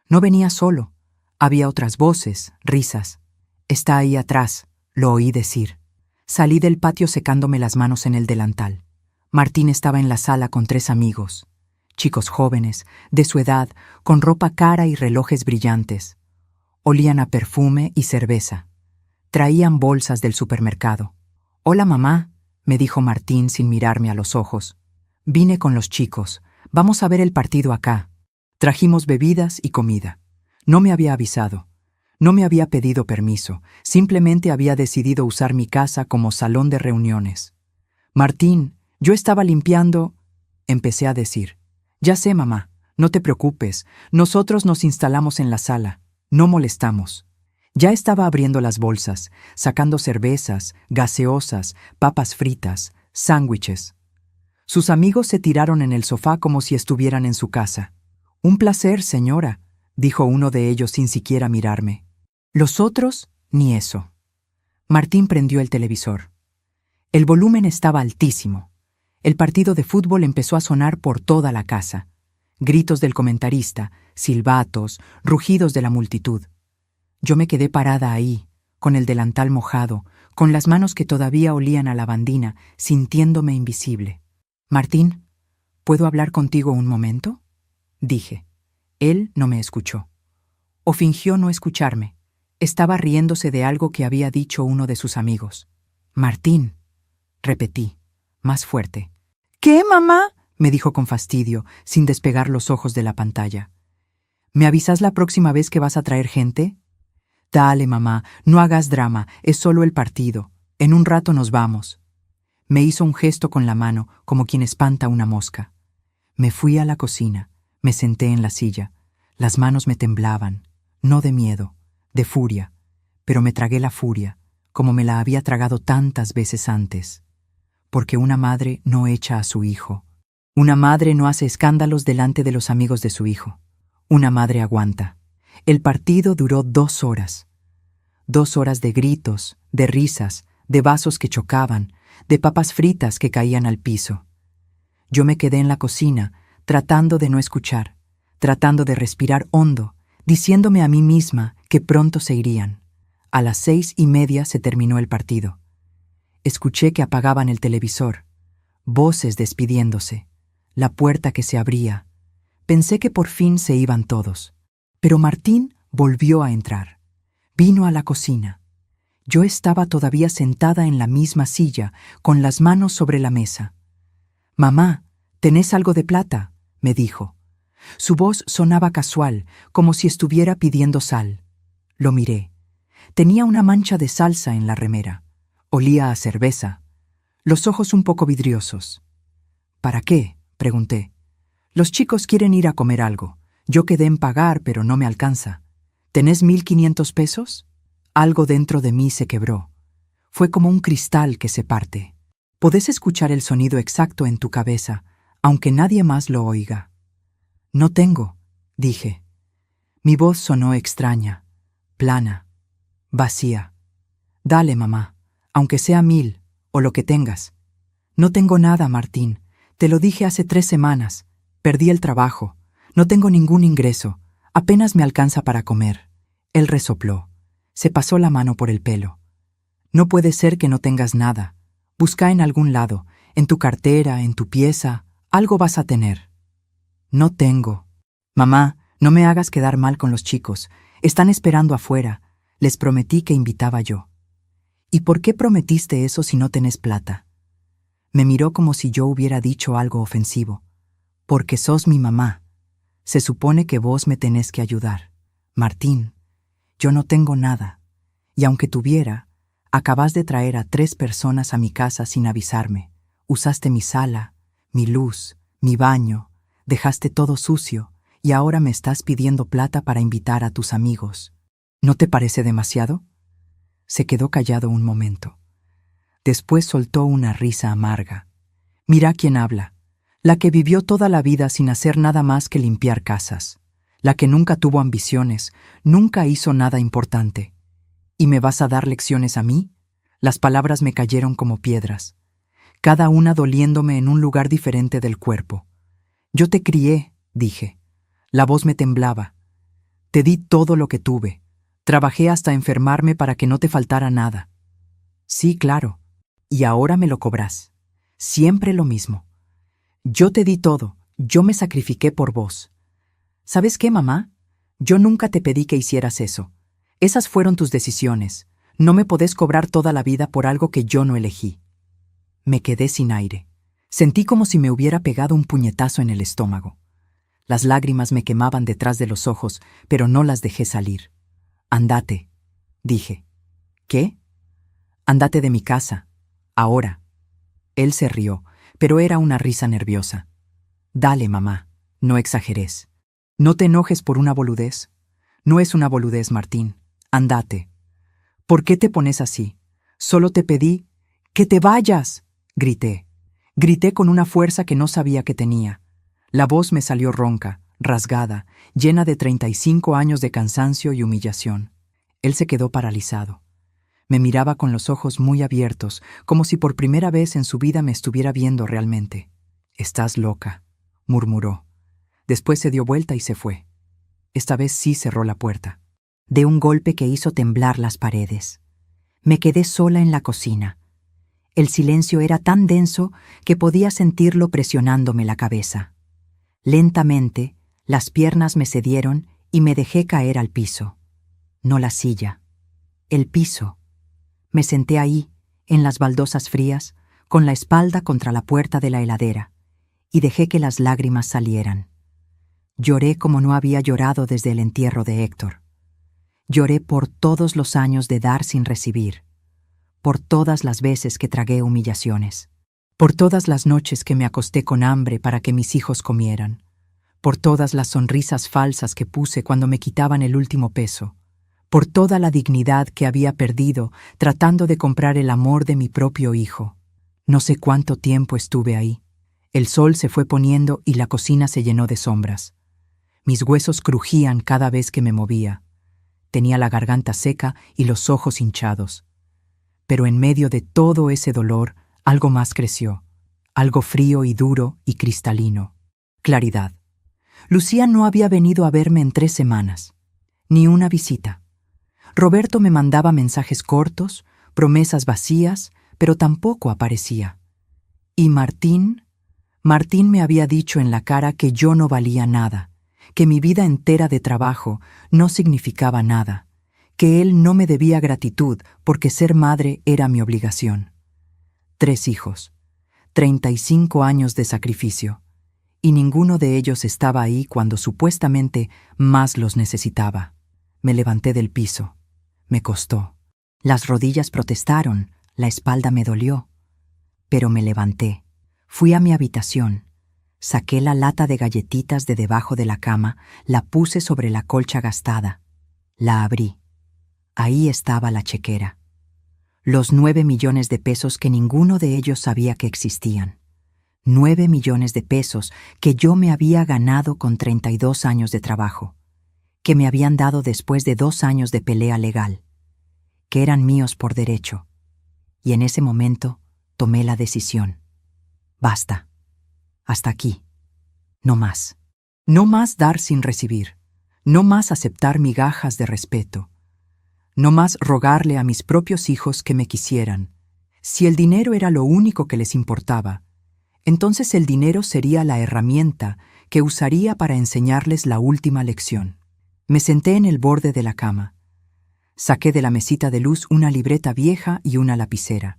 No venía solo. Había otras voces, risas. «Está ahí atrás», lo oí decir. Salí del patio secándome las manos en el delantal. Martín estaba en la sala con 3 amigos. Chicos jóvenes, de su edad, con ropa cara y relojes brillantes. Olían a perfume y cerveza. Traían bolsas del supermercado. «Hola, mamá», me dijo Martín sin mirarme a los ojos. «Vine con los chicos. Vamos a ver el partido acá». Trajimos bebidas y comida. No me había avisado. No me había pedido permiso. Simplemente había decidido usar mi casa como salón de reuniones. «Martín, yo estaba limpiando», empecé a decir. «Ya sé, mamá. No te preocupes. Nosotros nos instalamos en la sala. No molestamos». Ya estaba abriendo las bolsas, sacando cervezas, gaseosas, papas fritas, sándwiches. Sus amigos se tiraron en el sofá como si estuvieran en su casa. «Un placer, señora», dijo uno de ellos sin siquiera mirarme. Los otros, ni eso. Martín prendió el televisor. El volumen estaba altísimo. El partido de fútbol empezó a sonar por toda la casa. Gritos del comentarista, silbatos, rugidos de la multitud. Yo me quedé parada ahí, con el delantal mojado, con las manos que todavía olían a lavandina, sintiéndome invisible. «Martín, ¿puedo hablar contigo un momento?», dije. Él no me escuchó. O fingió no escucharme. Estaba riéndose de algo que había dicho uno de sus amigos. «Martín», repetí, más fuerte. «¿Qué, mamá?», me dijo con fastidio, sin despegar los ojos de la pantalla. «¿Me avisas la próxima vez que vas a traer gente?». «Dale, mamá, no hagas drama, es solo el partido. En un rato nos vamos». Me hizo un gesto con la mano, como quien espanta una mosca. Me fui a la cocina, me senté en la silla. Las manos me temblaban, no de miedo, de furia, pero me tragué la furia, como me la había tragado tantas veces antes. Porque una madre no echa a su hijo. Una madre no hace escándalos delante de los amigos de su hijo. Una madre aguanta. El partido duró 2 horas. 2 horas de gritos, de risas, de vasos que chocaban, de papas fritas que caían al piso. Yo me quedé en la cocina, tratando de no escuchar, tratando de respirar hondo, diciéndome a mí misma que pronto se irían. A las 6:30 se terminó el partido. Escuché que apagaban el televisor, voces despidiéndose, la puerta que se abría. Pensé que por fin se iban todos. Pero Martín volvió a entrar. Vino a la cocina. Yo estaba todavía sentada en la misma silla, con las manos sobre la mesa. «Mamá, ¿tenés algo de plata?», me dijo. Su voz sonaba casual, como si estuviera pidiendo sal. Lo miré. Tenía una mancha de salsa en la remera. Olía a cerveza. Los ojos un poco vidriosos. «¿Para qué?», pregunté. «Los chicos quieren ir a comer algo. Yo quedé en pagar, pero no me alcanza. ¿Tenés 1.500 pesos?» Algo dentro de mí se quebró. Fue como un cristal que se parte. Podés escuchar el sonido exacto en tu cabeza, aunque nadie más lo oiga. «No tengo», dije. Mi voz sonó extraña, plana, vacía. «Dale, mamá, aunque sea 1.000, o lo que tengas». «No tengo nada, Martín. Te lo dije hace 3 semanas. Perdí el trabajo. No tengo ningún ingreso. Apenas me alcanza para comer». Él resopló. Se pasó la mano por el pelo. «No puede ser que no tengas nada. Busca en algún lado, en tu cartera, en tu pieza. Algo vas a tener». «No tengo». «Mamá, no me hagas quedar mal con los chicos. Están esperando afuera. Les prometí que invitaba yo». «¿Y por qué prometiste eso si no tenés plata?». Me miró como si yo hubiera dicho algo ofensivo. «Porque sos mi mamá. Se supone que vos me tenés que ayudar. Martín, yo no tengo nada. Y aunque tuviera, acabas de traer a 3 personas a mi casa sin avisarme. Usaste mi sala, mi luz, mi baño, dejaste todo sucio y ahora me estás pidiendo plata para invitar a tus amigos. ¿No te parece demasiado?». Se quedó callado un momento. Después soltó una risa amarga. «Mira quién habla. La que vivió toda la vida sin hacer nada más que limpiar casas. La que nunca tuvo ambiciones, nunca hizo nada importante. ¿Y me vas a dar lecciones a mí?». Las palabras me cayeron como piedras. cada una doliéndome en un lugar diferente del cuerpo. Yo te crié, dije. La voz me temblaba. Te di todo lo que tuve. Trabajé hasta enfermarme para que no te faltara nada. Sí, claro. Y ahora me lo cobras. Siempre lo mismo. Yo te di todo. Yo me sacrifiqué por vos. ¿Sabes qué, mamá? Yo nunca te pedí que hicieras eso. Esas fueron tus decisiones. No me podés cobrar toda la vida por algo que yo no elegí. Me quedé sin aire. Sentí como si me hubiera pegado un puñetazo en el estómago. Las lágrimas me quemaban detrás de los ojos, pero no las dejé salir. Andate, dije. ¿Qué? Andate de mi casa. Ahora. Él se rió, pero era una risa nerviosa. Dale, mamá, no exageres. No te enojes por una boludez. No es una boludez, Martín. Andate. ¿Por qué te pones así? Solo te pedí ¡que te vayas!, grité. Grité con una fuerza que no sabía que tenía. La voz me salió ronca, rasgada, llena de 35 años de cansancio y humillación. Él se quedó paralizado. Me miraba con los ojos muy abiertos, como si por primera vez en su vida me estuviera viendo realmente. «Estás loca», murmuró. Después se dio vuelta y se fue. Esta vez sí cerró la puerta. De un golpe que hizo temblar las paredes. Me quedé sola en la cocina. El silencio era tan denso que podía sentirlo presionándome la cabeza. Lentamente, las piernas me cedieron y me dejé caer al piso. No la silla, el piso. Me senté ahí, en las baldosas frías, con la espalda contra la puerta de la heladera, y dejé que las lágrimas salieran. Lloré como no había llorado desde el entierro de Héctor. Lloré por todos los años de dar sin recibir, por todas las veces que tragué humillaciones, por todas las noches que me acosté con hambre para que mis hijos comieran, por todas las sonrisas falsas que puse cuando me quitaban el último peso, por toda la dignidad que había perdido tratando de comprar el amor de mi propio hijo. No sé cuánto tiempo estuve ahí. El sol se fue poniendo y la cocina se llenó de sombras. Mis huesos crujían cada vez que me movía. Tenía la garganta seca y los ojos hinchados. Pero en medio de todo ese dolor, algo más creció. Algo frío y duro y cristalino. Claridad. Lucía no había venido a verme en 3 semanas. Ni una visita. Roberto me mandaba mensajes cortos, promesas vacías, pero tampoco aparecía. Y Martín me había dicho en la cara que yo no valía nada, que mi vida entera de trabajo no significaba nada, que él no me debía gratitud porque ser madre era mi obligación. 3 hijos, 35 años de sacrificio, y ninguno de ellos estaba ahí cuando supuestamente más los necesitaba. Me levanté del piso. Me costó. Las rodillas protestaron, la espalda me dolió. Pero me levanté. Fui a mi habitación. Saqué la lata de galletitas de debajo de la cama, la puse sobre la colcha gastada. La abrí. Ahí estaba la chequera. Los 9 millones de pesos que ninguno de ellos sabía que existían. 9 millones de pesos que yo me había ganado con 32 años de trabajo, que me habían dado después de 2 años de pelea legal, que eran míos por derecho. Y en ese momento tomé la decisión. Basta. Hasta aquí. No más. No más dar sin recibir. No más aceptar migajas de respeto. No más rogarle a mis propios hijos que me quisieran. Si el dinero era lo único que les importaba, entonces el dinero sería la herramienta que usaría para enseñarles la última lección. Me senté en el borde de la cama. Saqué de la mesita de luz una libreta vieja y una lapicera,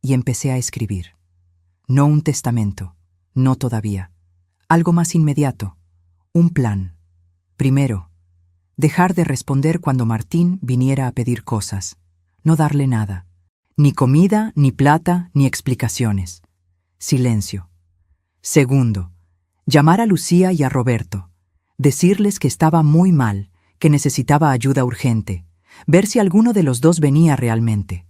y empecé a escribir. No un testamento, no todavía. Algo más inmediato, un plan. Primero, dejar de responder cuando Martín viniera a pedir cosas. No darle nada, ni comida, ni plata, ni explicaciones. Silencio. Segundo, llamar a Lucía y a Roberto, decirles que estaba muy mal, que necesitaba ayuda urgente, ver si alguno de los dos venía realmente.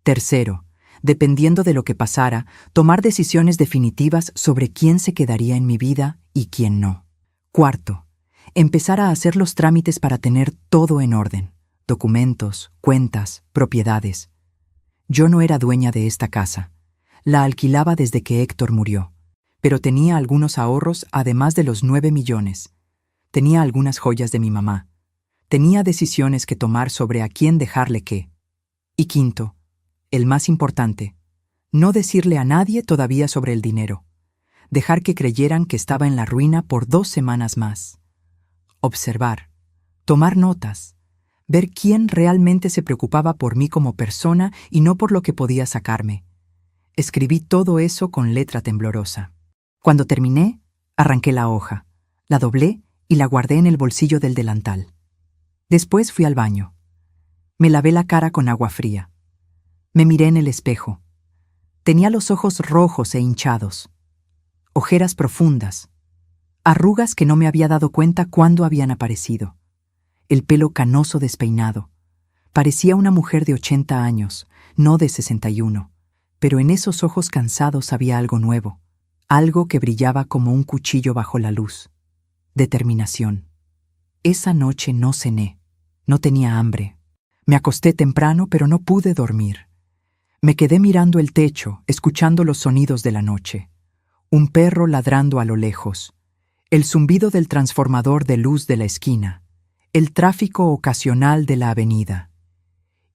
Tercero, dependiendo de lo que pasara, tomar decisiones definitivas sobre quién se quedaría en mi vida y quién no. Cuarto, empezar a hacer los trámites para tener todo en orden, documentos, cuentas, propiedades. Yo no era dueña de esta casa. La alquilaba desde que Héctor murió, pero tenía algunos ahorros además de los 9 millones. Tenía algunas joyas de mi mamá. Tenía decisiones que tomar sobre a quién dejarle qué. Y quinto, el más importante, no decirle a nadie todavía sobre el dinero. Dejar que creyeran que estaba en la ruina por 2 semanas más. Observar, tomar notas, ver quién realmente se preocupaba por mí como persona y no por lo que podía sacarme. Escribí todo eso con letra temblorosa. Cuando terminé, arranqué la hoja, la doblé y la guardé en el bolsillo del delantal. Después fui al baño. Me lavé la cara con agua fría. Me miré en el espejo. Tenía los ojos rojos e hinchados, ojeras profundas, arrugas que no me había dado cuenta cuándo habían aparecido, el pelo canoso despeinado. Parecía una mujer de 80 años, no de 61, pero en esos ojos cansados había algo nuevo, algo que brillaba como un cuchillo bajo la luz. Determinación. Esa noche no cené, no tenía hambre. Me acosté temprano, pero no pude dormir. Me quedé mirando el techo, escuchando los sonidos de la noche. Un perro ladrando a lo lejos, el zumbido del transformador de luz de la esquina, el tráfico ocasional de la avenida.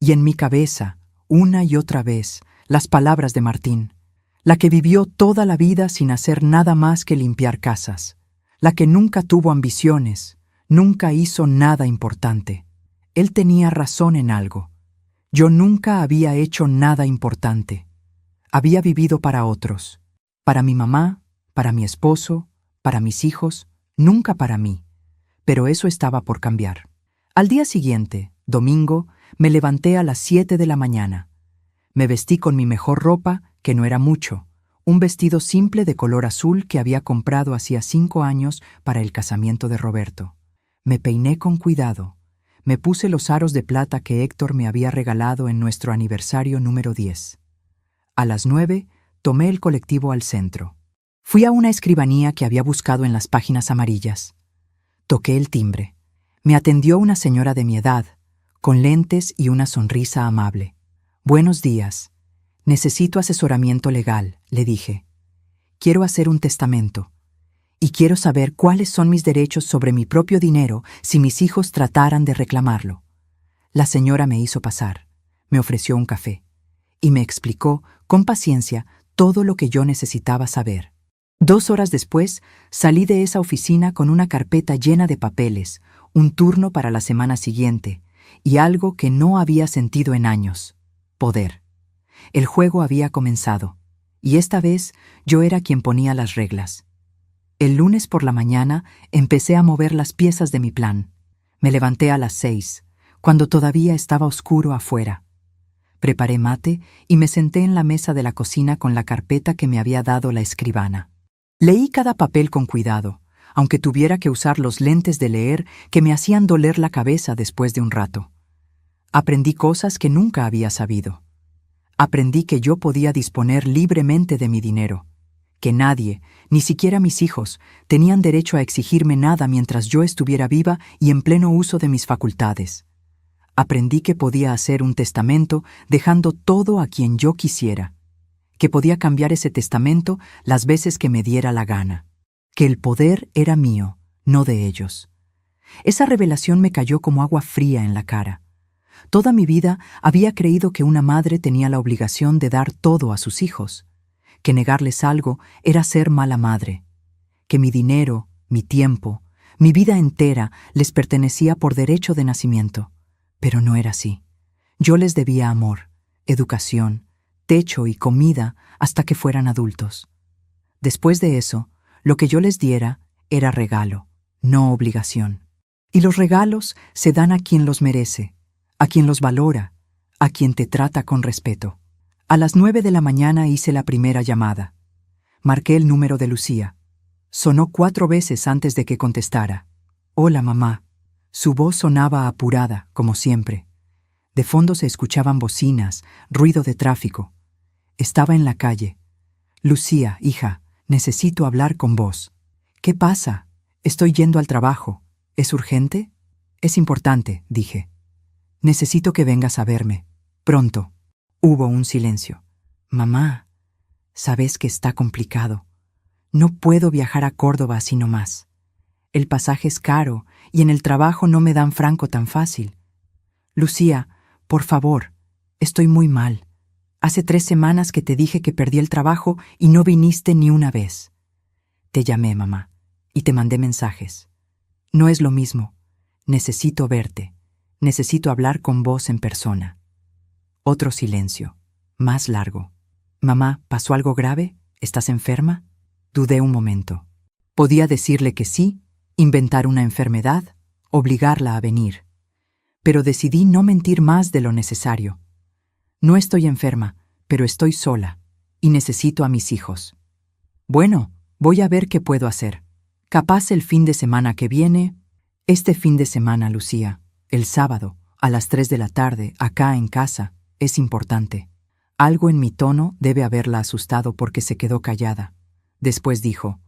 Y en mi cabeza, una y otra vez, las palabras de Martín, la que vivió toda la vida sin hacer nada más que limpiar casas, la que nunca tuvo ambiciones, nunca hizo nada importante. Él tenía razón en algo. Yo nunca había hecho nada importante. Había vivido para otros, para mi mamá, para mi esposo, para mis hijos, nunca para mí. Pero eso estaba por cambiar. Al día siguiente, domingo, me levanté a las 7 de la mañana. Me vestí con mi mejor ropa, que no era mucho, un vestido simple de color azul que había comprado hacía 5 años para el casamiento de Roberto. Me peiné con cuidado. Me puse los aros de plata que Héctor me había regalado en nuestro aniversario número 10. A las 9, tomé el colectivo al centro. Fui a una escribanía que había buscado en las páginas amarillas. Toqué el timbre. Me atendió una señora de mi edad, con lentes y una sonrisa amable. «Buenos días. Necesito asesoramiento legal», le dije. «Quiero hacer un testamento. Y quiero saber cuáles son mis derechos sobre mi propio dinero si mis hijos trataran de reclamarlo». La señora me hizo pasar, me ofreció un café y me explicó, con paciencia, todo lo que yo necesitaba saber. 2 horas después, salí de esa oficina con una carpeta llena de papeles, un turno para la semana siguiente y algo que no había sentido en años: poder. El juego había comenzado, y esta vez yo era quien ponía las reglas. El lunes por la mañana empecé a mover las piezas de mi plan. Me levanté a las 6, cuando todavía estaba oscuro afuera. Preparé mate y me senté en la mesa de la cocina con la carpeta que me había dado la escribana. Leí cada papel con cuidado, aunque tuviera que usar los lentes de leer que me hacían doler la cabeza después de un rato. Aprendí cosas que nunca había sabido. Aprendí que yo podía disponer libremente de mi dinero, que nadie, ni siquiera mis hijos, tenían derecho a exigirme nada mientras yo estuviera viva y en pleno uso de mis facultades. Aprendí que podía hacer un testamento dejando todo a quien yo quisiera, que podía cambiar ese testamento las veces que me diera la gana, que el poder era mío, no de ellos. Esa revelación me cayó como agua fría en la cara. Toda mi vida había creído que una madre tenía la obligación de dar todo a sus hijos, que negarles algo era ser mala madre, que mi dinero, mi tiempo, mi vida entera les pertenecía por derecho de nacimiento. Pero no era así. Yo les debía amor, educación, techo y comida hasta que fueran adultos. Después de eso, lo que yo les diera era regalo, no obligación. Y los regalos se dan a quien los merece, a quien los valora, a quien te trata con respeto. A las 9 de la mañana hice la primera llamada. Marqué el número de Lucía. Sonó 4 veces antes de que contestara. «Hola, mamá». Su voz sonaba apurada, como siempre. De fondo se escuchaban bocinas, ruido de tráfico. Estaba en la calle. «Lucía, hija, necesito hablar con vos». «¿Qué pasa? Estoy yendo al trabajo. ¿Es urgente?» «Es importante», dije. «Necesito que vengas a verme. Pronto». Hubo un silencio. «Mamá». Sabes que está complicado. No puedo viajar a Córdoba así nomás. El pasaje es caro y en el trabajo no me dan franco tan fácil. Lucía, por favor, estoy muy mal. Hace 3 semanas que te dije que perdí el trabajo y no viniste ni una vez. Te llamé, mamá, y te mandé mensajes. No es lo mismo. Necesito verte. Necesito hablar con vos en persona. Otro silencio, más largo. Mamá, ¿pasó algo grave? ¿Estás enferma? Dudé un momento. Podía decirle que sí, inventar una enfermedad, obligarla a venir. Pero decidí no mentir más de lo necesario. No estoy enferma, pero estoy sola, y necesito a mis hijos. Bueno, voy a ver qué puedo hacer. Capaz el fin de semana que viene. Este fin de semana, Lucía, el sábado, a las 3 de la tarde, acá en casa, es importante. Algo en mi tono debe haberla asustado porque se quedó callada. Después dijo,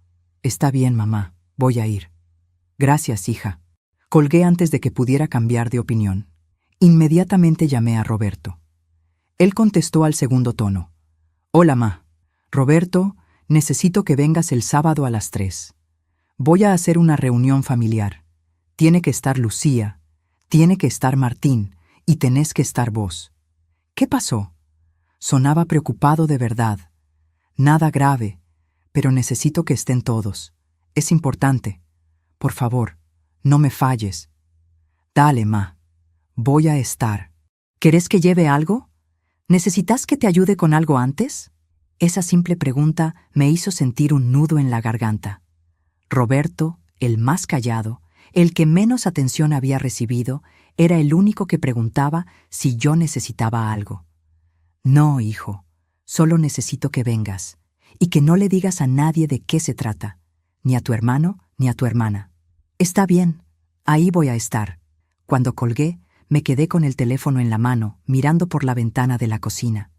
«Está bien, mamá, voy a ir». «Gracias, hija». Colgué antes de que pudiera cambiar de opinión. Inmediatamente llamé a Roberto. Él contestó al segundo tono. «Hola, ma. Roberto, necesito que vengas el sábado a las 3. Voy a hacer una reunión familiar. Tiene que estar Lucía, tiene que estar Martín y tenés que estar vos». «¿Qué pasó?» Sonaba preocupado de verdad. «Nada grave, pero necesito que estén todos. Es importante. Por favor, no me falles». «Dale, ma. Voy a estar». «¿Querés que lleve algo? ¿Necesitas que te ayude con algo antes?» Esa simple pregunta me hizo sentir un nudo en la garganta. Roberto, el más callado, el que menos atención había recibido, era el único que preguntaba si yo necesitaba algo. «No, hijo, solo necesito que vengas, y que no le digas a nadie de qué se trata, ni a tu hermano ni a tu hermana». «Está bien, ahí voy a estar». Cuando colgué, me quedé con el teléfono en la mano, mirando por la ventana de la cocina.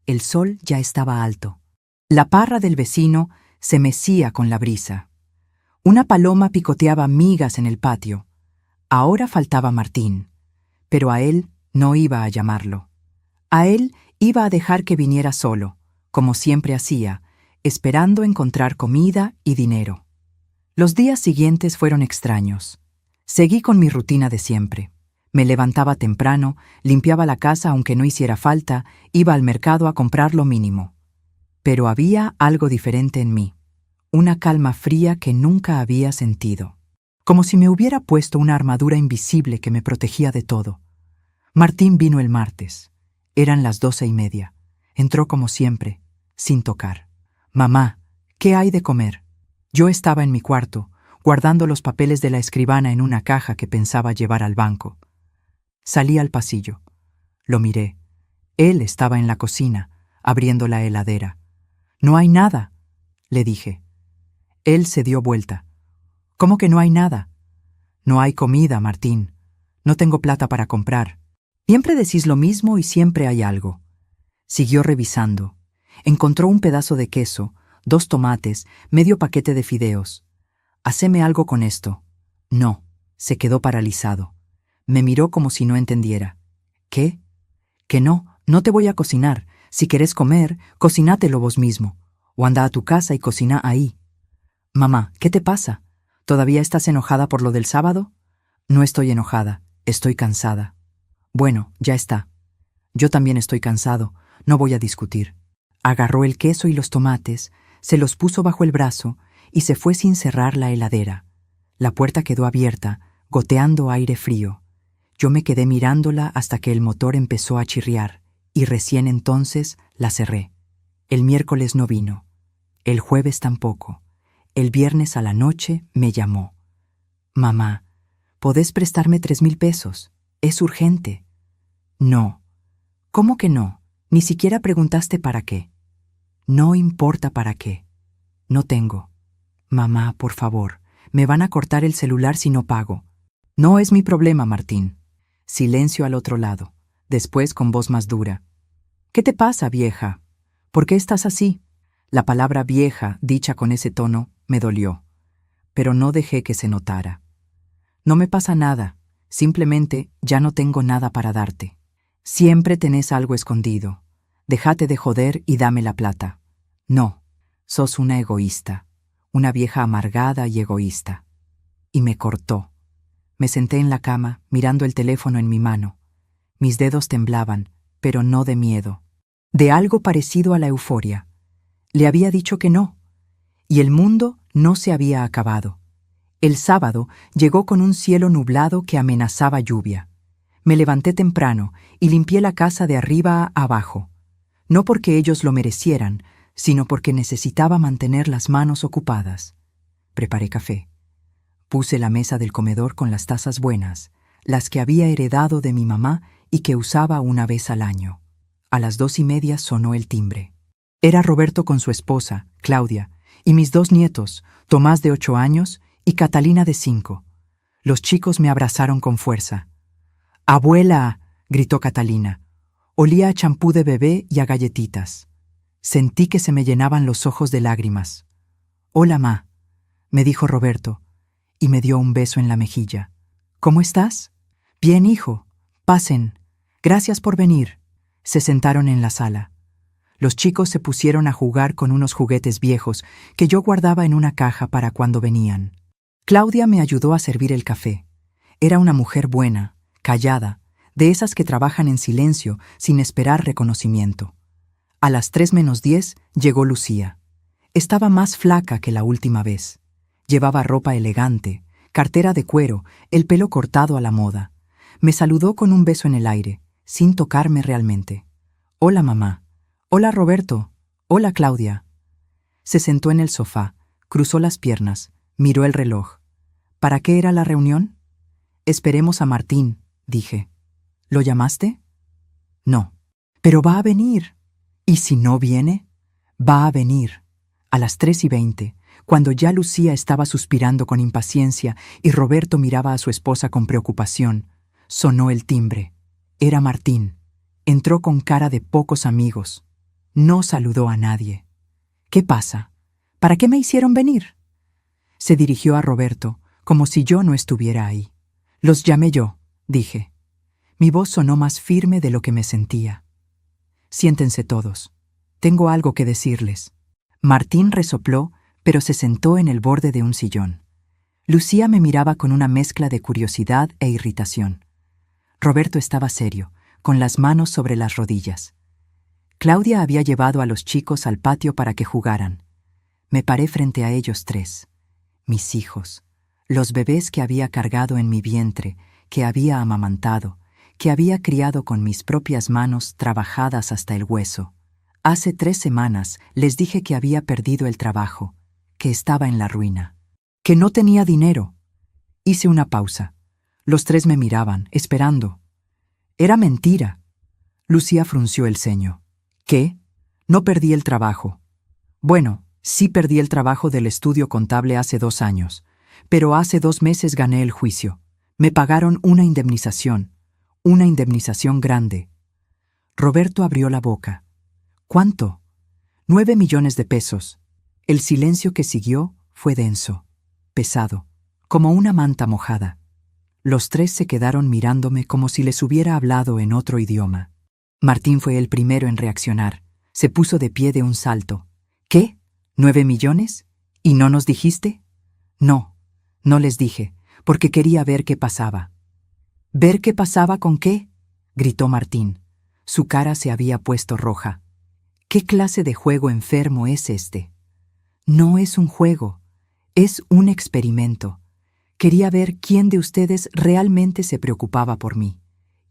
El sol ya estaba alto. La parra del vecino se mecía con la brisa. Una paloma picoteaba migas en el patio. Ahora faltaba Martín, pero a él no iba a llamarlo. A él iba a dejar que viniera solo, como siempre hacía, esperando encontrar comida y dinero. Los días siguientes fueron extraños. Seguí con mi rutina de siempre. Me levantaba temprano, limpiaba la casa aunque no hiciera falta, iba al mercado a comprar lo mínimo. Pero había algo diferente en mí, una calma fría que nunca había sentido, como si me hubiera puesto una armadura invisible que me protegía de todo. Martín vino el martes. Eran las 12:30. Entró como siempre, sin tocar. «Mamá, ¿qué hay de comer?» Yo estaba en mi cuarto, guardando los papeles de la escribana en una caja que pensaba llevar al banco. Salí al pasillo. Lo miré. Él estaba en la cocina, abriendo la heladera. «No hay nada», le dije. Él se dio vuelta. «¿Cómo que no hay nada?» «No hay comida, Martín. No tengo plata para comprar». «Siempre decís lo mismo y siempre hay algo». Siguió revisando. Encontró un pedazo de queso, 2 tomates, medio paquete de fideos. «Haceme algo con esto». «No». Se quedó paralizado. Me miró como si no entendiera. «¿Qué?» «Que no, no te voy a cocinar. Si querés comer, cocinátelo vos mismo. O anda a tu casa y cocina ahí». «Mamá, ¿qué te pasa? ¿Todavía estás enojada por lo del sábado?» «No estoy enojada, estoy cansada». «Bueno, ya está. Yo también estoy cansado, no voy a discutir». Agarró el queso y los tomates, se los puso bajo el brazo y se fue sin cerrar la heladera. La puerta quedó abierta, goteando aire frío. Yo me quedé mirándola hasta que el motor empezó a chirriar, y recién entonces la cerré. El miércoles no vino. El jueves tampoco. El viernes a la noche me llamó. «Mamá, ¿podés prestarme 3,000 pesos? Es urgente». «No». «¿Cómo que no? Ni siquiera preguntaste para qué». «No importa para qué. No tengo». «Mamá, por favor, me van a cortar el celular si no pago». «No es mi problema, Martín». Silencio al otro lado. Después, con voz más dura. «¿Qué te pasa, vieja? ¿Por qué estás así?» La palabra vieja, dicha con ese tono, me dolió. Pero no dejé que se notara. «No me pasa nada. Simplemente ya no tengo nada para darte. Siempre tenés algo escondido. Déjate de joder y dame la plata». No, sos una egoísta, una vieja amargada y egoísta. Y me cortó. Me senté en la cama, mirando el teléfono en mi mano. Mis dedos temblaban, pero no de miedo. De algo parecido a la euforia. Le había dicho que no. Y el mundo no se había acabado. El sábado llegó con un cielo nublado que amenazaba lluvia. Me levanté temprano y limpié la casa de arriba a abajo. No porque ellos lo merecieran, sino porque necesitaba mantener las manos ocupadas. Preparé café. Puse la mesa del comedor con las tazas buenas, las que había heredado de mi mamá y que usaba una vez al año. A las 2:30 sonó el timbre. Era Roberto con su esposa, Claudia, y mis 2 nietos, Tomás de 8 años y Catalina de 5. Los chicos me abrazaron con fuerza. «¡Abuela!», gritó Catalina. Olía a champú de bebé y a galletitas. Sentí que se me llenaban los ojos de lágrimas. «Hola, ma», me dijo Roberto, y me dio un beso en la mejilla. «¿Cómo estás?» «Bien, hijo. Pasen. Gracias por venir». Se sentaron en la sala. Los chicos se pusieron a jugar con unos juguetes viejos que yo guardaba en una caja para cuando venían. Claudia me ayudó a servir el café. Era una mujer buena, callada, de esas que trabajan en silencio sin esperar reconocimiento. A las 3:10 llegó Lucía. Estaba más flaca que la última vez. Llevaba ropa elegante, cartera de cuero, el pelo cortado a la moda. Me saludó con un beso en el aire, sin tocarme realmente. «Hola, mamá». «Hola, Roberto». «Hola, Claudia». Se sentó en el sofá, cruzó las piernas, miró el reloj. ¿Para qué era la reunión? «Esperemos a Martín», dije. «¿Lo llamaste?» «No». «Pero va a venir». «¿Y si no viene?» «Va a venir». A las 3:20, cuando ya Lucía estaba suspirando con impaciencia y Roberto miraba a su esposa con preocupación, sonó el timbre. Era Martín. Entró con cara de pocos amigos. No saludó a nadie. «¿Qué pasa? ¿Para qué me hicieron venir?» Se dirigió a Roberto, como si yo no estuviera ahí. «Los llamé yo», dije. Mi voz sonó más firme de lo que me sentía. «Siéntense todos. Tengo algo que decirles». Martín resopló, pero se sentó en el borde de un sillón. Lucía me miraba con una mezcla de curiosidad e irritación. Roberto estaba serio, con las manos sobre las rodillas. Claudia había llevado a los chicos al patio para que jugaran. Me paré frente a ellos 3. Mis hijos, los bebés que había cargado en mi vientre, que había amamantado, que había criado con mis propias manos trabajadas hasta el hueso. Hace 3 semanas les dije que había perdido el trabajo, que estaba en la ruina, que no tenía dinero. Hice una pausa. Los 3 me miraban, esperando. Era mentira. Lucía frunció el ceño. ¿Qué? No perdí el trabajo. Bueno, sí perdí el trabajo del estudio contable hace 2 años, pero hace 2 meses gané el juicio. Me pagaron una indemnización grande. Roberto abrió la boca. ¿Cuánto? 9 millones de pesos. El silencio que siguió fue denso, pesado, como una manta mojada. Los 3 se quedaron mirándome como si les hubiera hablado en otro idioma. Martín fue el primero en reaccionar. Se puso de pie de un salto. ¿Qué? ¿9 millones? ¿Y no nos dijiste? No, no les dije, porque quería ver qué pasaba. ¿Ver qué pasaba con qué?, gritó Martín. Su cara se había puesto roja. ¿Qué clase de juego enfermo es este? No es un juego, es un experimento. Quería ver quién de ustedes realmente se preocupaba por mí.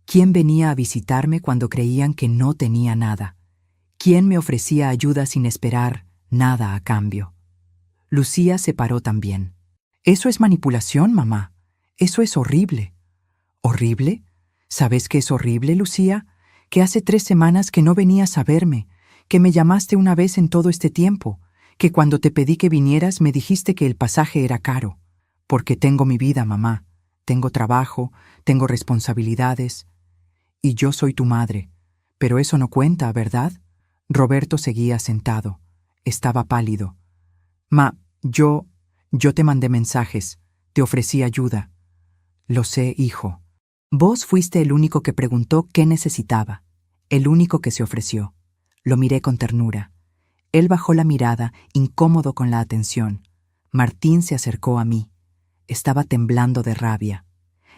¿Quién venía a visitarme cuando creían que no tenía nada? ¿Quién me ofrecía ayuda sin esperar nada a cambio? Lucía se paró también. «Eso es manipulación, mamá. Eso es horrible». ¿Horrible? ¿Sabes qué es horrible, Lucía? Que hace 3 semanas que no venías a verme, que me llamaste una vez en todo este tiempo, que cuando te pedí que vinieras me dijiste que el pasaje era caro. Porque tengo mi vida, mamá. Tengo trabajo, tengo responsabilidades. Y yo soy tu madre. Pero eso no cuenta, ¿verdad? Roberto seguía sentado. Estaba pálido. Yo te mandé mensajes. Te ofrecí ayuda. Lo sé, hijo. Vos fuiste el único que preguntó qué necesitaba. El único que se ofreció. Lo miré con ternura. Él bajó la mirada, incómodo con la atención. Martín se acercó a mí. Estaba temblando de rabia.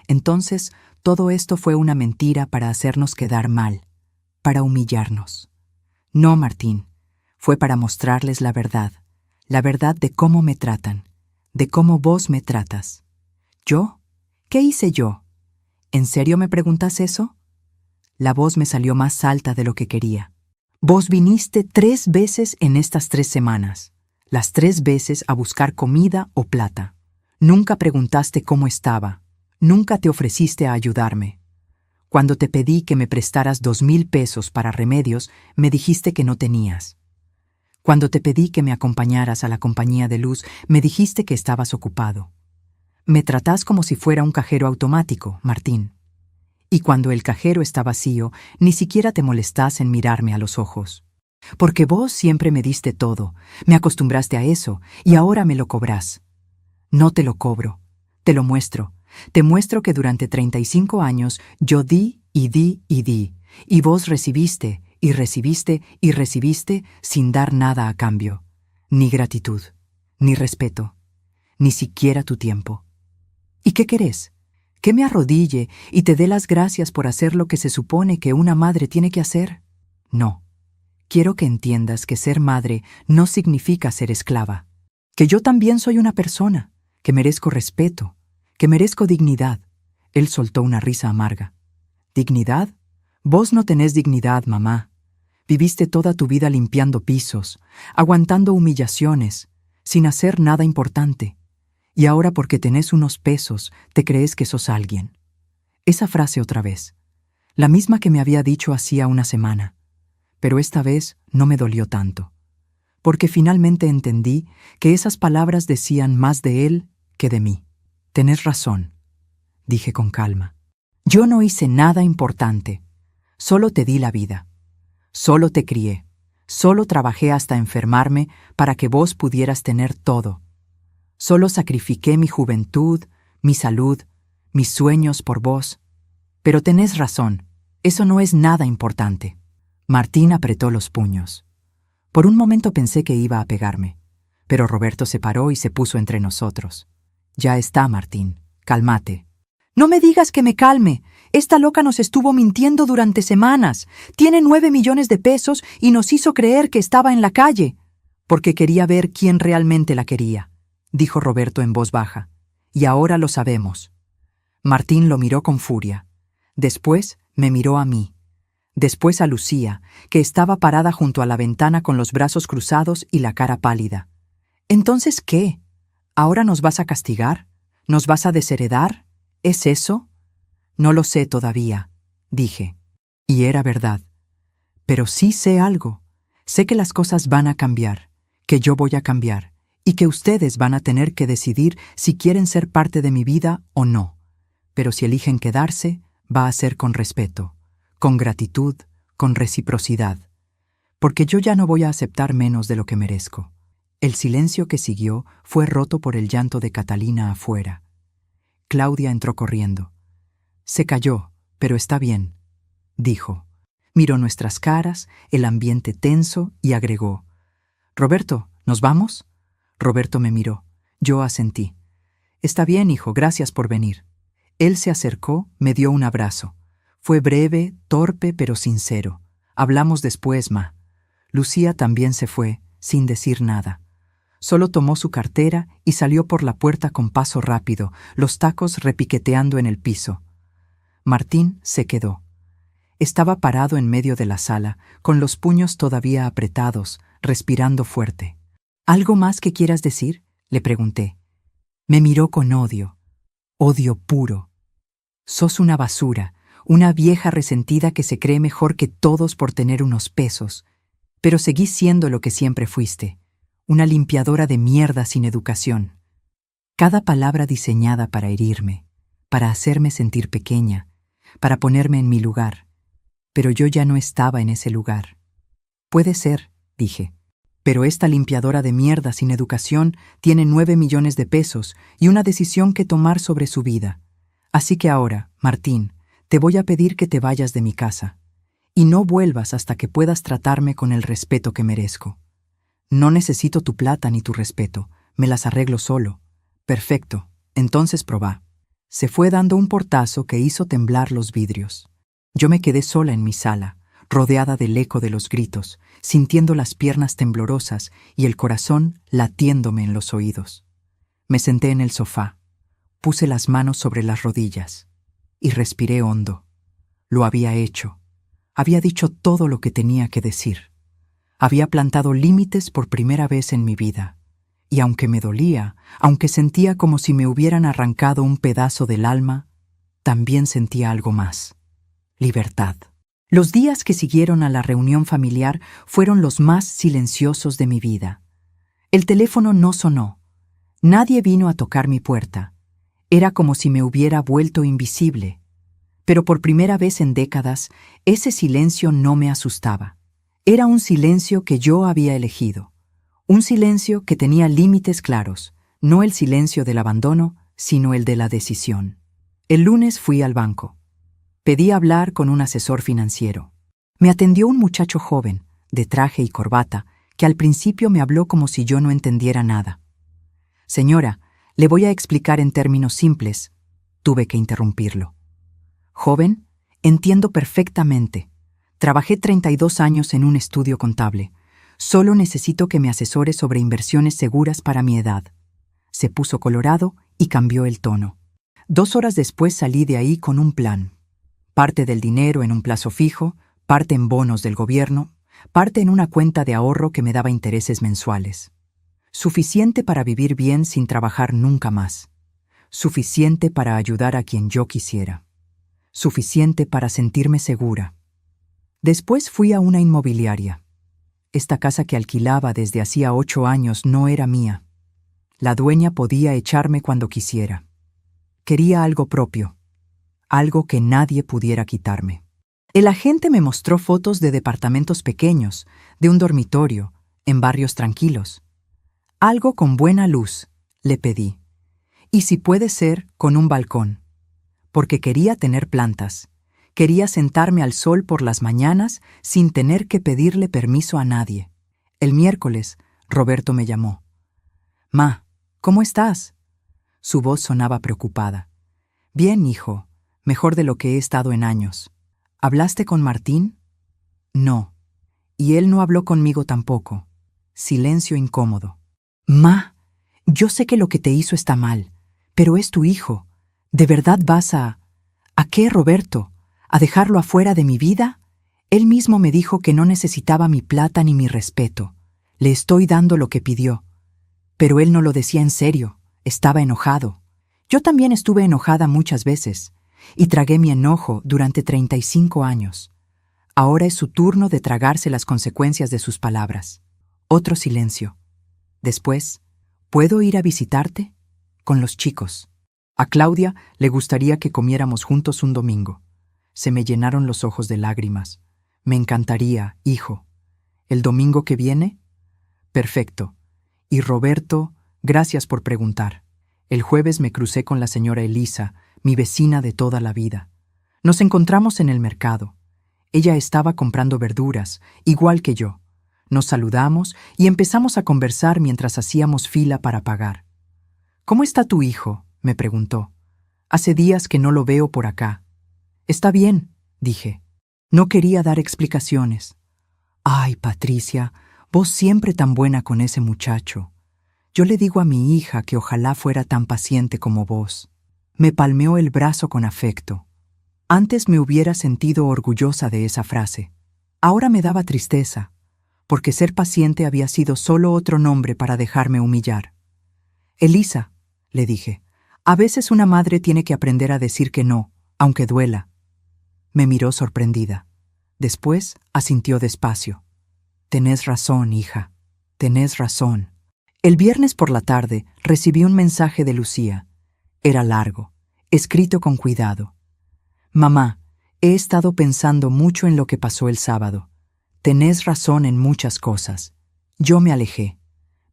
Entonces, todo esto fue una mentira para hacernos quedar mal, para humillarnos. No, Martín, fue para mostrarles la verdad de cómo me tratan, de cómo vos me tratas. ¿Yo? ¿Qué hice yo? ¿En serio me preguntas eso? La voz me salió más alta de lo que quería. Vos viniste 3 veces en estas 3 semanas, las 3 veces a buscar comida o plata. Nunca preguntaste cómo estaba, nunca te ofreciste a ayudarme. Cuando te pedí que me prestaras 2,000 pesos para remedios, me dijiste que no tenías. Cuando te pedí que me acompañaras a la compañía de luz, me dijiste que estabas ocupado. Me tratás como si fuera un cajero automático, Martín. Y cuando el cajero está vacío, ni siquiera te molestás en mirarme a los ojos. Porque vos siempre me diste todo, me acostumbraste a eso, y ahora me lo cobrás. No te lo cobro, te lo muestro. Te muestro que durante 35 años yo di y di y di, y vos recibiste, y recibiste, y recibiste sin dar nada a cambio. Ni gratitud, ni respeto, ni siquiera tu tiempo. ¿Y qué querés? ¿Que me arrodille y te dé las gracias por hacer lo que se supone que una madre tiene que hacer? No. Quiero que entiendas que ser madre no significa ser esclava. Que yo también soy una persona, que merezco respeto, que merezco dignidad. Él soltó una risa amarga. ¿Dignidad? Vos no tenés dignidad, mamá. Viviste toda tu vida limpiando pisos, aguantando humillaciones, sin hacer nada importante. Y ahora porque tenés unos pesos, te crees que sos alguien. Esa frase otra vez, la misma que me había dicho hacía una semana. Pero esta vez no me dolió tanto, porque finalmente entendí que esas palabras decían más de él que de mí. Tenés razón, dije con calma. Yo no hice nada importante, solo te di la vida. Solo te crié, solo trabajé hasta enfermarme para que vos pudieras tener todo. Solo sacrifiqué mi juventud, mi salud, mis sueños por vos. Pero tenés razón, eso no es nada importante. Martín apretó los puños. Por un momento pensé que iba a pegarme, pero Roberto se paró y se puso entre nosotros. Ya está, Martín, cálmate. No me digas que me calme. Esta loca nos estuvo mintiendo durante semanas. Tiene 9 millones de pesos y nos hizo creer que estaba en la calle. Porque quería ver quién realmente la quería, dijo Roberto en voz baja. Y ahora lo sabemos. Martín lo miró con furia. Después me miró a mí. Después a Lucía, que estaba parada junto a la ventana con los brazos cruzados y la cara pálida. ¿Entonces qué? ¿Ahora nos vas a castigar? ¿Nos vas a desheredar? ¿Es eso? No lo sé todavía, dije. Y era verdad. Pero sí sé algo. Sé que las cosas van a cambiar, que yo voy a cambiar, y que ustedes van a tener que decidir si quieren ser parte de mi vida o no. Pero si eligen quedarse, va a ser con respeto, con gratitud, con reciprocidad. Porque yo ya no voy a aceptar menos de lo que merezco. El silencio que siguió fue roto por el llanto de Catalina afuera. Claudia entró corriendo. Se calló, pero está bien, dijo. Miró nuestras caras, el ambiente tenso y agregó. «Roberto, ¿nos vamos?» Roberto me miró. Yo asentí. «Está bien, hijo, gracias por venir». Él se acercó, me dio un abrazo. Fue breve, torpe, pero sincero. Hablamos después, ma. Lucía también se fue, sin decir nada. Solo tomó su cartera y salió por la puerta con paso rápido, los tacos repiqueteando en el piso. Martín se quedó. Estaba parado en medio de la sala, con los puños todavía apretados, respirando fuerte. ¿Algo más que quieras decir?, le pregunté. Me miró con odio. Odio puro. Sos una basura, una vieja resentida que se cree mejor que todos por tener unos pesos. Pero seguís siendo lo que siempre fuiste. Una limpiadora de mierda sin educación. Cada palabra diseñada para herirme, para hacerme sentir pequeña, para ponerme en mi lugar. Pero yo ya no estaba en ese lugar. Puede ser, dije, pero esta limpiadora de mierda sin educación tiene 9 millones de pesos y una decisión que tomar sobre su vida. Así que ahora, Martín, te voy a pedir que te vayas de mi casa. Y no vuelvas hasta que puedas tratarme con el respeto que merezco. No necesito tu plata ni tu respeto, me las arreglo solo. Perfecto, entonces probá. Se fue dando un portazo que hizo temblar los vidrios. Yo me quedé sola en mi sala, rodeada del eco de los gritos, sintiendo las piernas temblorosas y el corazón latiéndome en los oídos. Me senté en el sofá, puse las manos sobre las rodillas y respiré hondo. Lo había hecho. Había dicho todo lo que tenía que decir. Había plantado límites por primera vez en mi vida. Y aunque me dolía, aunque sentía como si me hubieran arrancado un pedazo del alma, también sentía algo más: libertad. Los días que siguieron a la reunión familiar fueron los más silenciosos de mi vida. El teléfono no sonó. Nadie vino a tocar mi puerta. Era como si me hubiera vuelto invisible. Pero por primera vez en décadas, ese silencio no me asustaba. Era un silencio que yo había elegido. Un silencio que tenía límites claros, no el silencio del abandono, sino el de la decisión. El lunes fui al banco. Pedí hablar con un asesor financiero. Me atendió un muchacho joven, de traje y corbata, que al principio me habló como si yo no entendiera nada. Señora, le voy a explicar en términos simples. Tuve que interrumpirlo. Joven, entiendo perfectamente. Trabajé 32 años en un estudio contable. Solo necesito que me asesore sobre inversiones seguras para mi edad. Se puso colorado y cambió el tono. 2 horas después salí de ahí con un plan. Parte del dinero en un plazo fijo, parte en bonos del gobierno, parte en una cuenta de ahorro que me daba intereses mensuales. Suficiente para vivir bien sin trabajar nunca más. Suficiente para ayudar a quien yo quisiera. Suficiente para sentirme segura. Después fui a una inmobiliaria. Esta casa que alquilaba desde hacía 8 años no era mía. La dueña podía echarme cuando quisiera. Quería algo propio, algo que nadie pudiera quitarme. El agente me mostró fotos de departamentos pequeños, de un dormitorio, en barrios tranquilos. Algo con buena luz, le pedí. Y si puede ser, con un balcón. Porque quería tener plantas. Quería sentarme al sol por las mañanas sin tener que pedirle permiso a nadie. El miércoles, Roberto me llamó. «Ma, ¿cómo estás?» Su voz sonaba preocupada. «Bien, hijo, mejor de lo que he estado en años. ¿Hablaste con Martín?» «No. Y él no habló conmigo tampoco». Silencio incómodo. «Ma, yo sé que lo que te hizo está mal, pero es tu hijo. ¿De verdad vas a...» «¿A qué, Roberto? ¿A dejarlo afuera de mi vida?» Él mismo me dijo que no necesitaba mi plata ni mi respeto. Le estoy dando lo que pidió. Pero él no lo decía en serio. Estaba enojado. Yo también estuve enojada muchas veces. Y tragué mi enojo durante 35 años. Ahora es su turno de tragarse las consecuencias de sus palabras. Otro silencio. Después, ¿puedo ir a visitarte? Con los chicos. A Claudia le gustaría que comiéramos juntos un domingo. Se me llenaron los ojos de lágrimas. Me encantaría, hijo. ¿El domingo que viene? Perfecto. Y Roberto, gracias por preguntar. El jueves me crucé con la señora Elisa, mi vecina de toda la vida. Nos encontramos en el mercado. Ella estaba comprando verduras, igual que yo. Nos saludamos y empezamos a conversar mientras hacíamos fila para pagar. «¿Cómo está tu hijo?», me preguntó. «Hace días que no lo veo por acá». «Está bien», dije. No quería dar explicaciones. «Ay, Patricia, vos siempre tan buena con ese muchacho. Yo le digo a mi hija que ojalá fuera tan paciente como vos». Me palmeó el brazo con afecto. Antes me hubiera sentido orgullosa de esa frase. Ahora me daba tristeza, porque ser paciente había sido solo otro nombre para dejarme humillar. «Elisa», le dije, «a veces una madre tiene que aprender a decir que no, aunque duela». Me miró sorprendida. Después asintió despacio. «Tenés razón, hija. Tenés razón». El viernes por la tarde recibí un mensaje de Lucía. Era largo, escrito con cuidado. «Mamá, he estado pensando mucho en lo que pasó el sábado. Tenés razón en muchas cosas. Yo me alejé.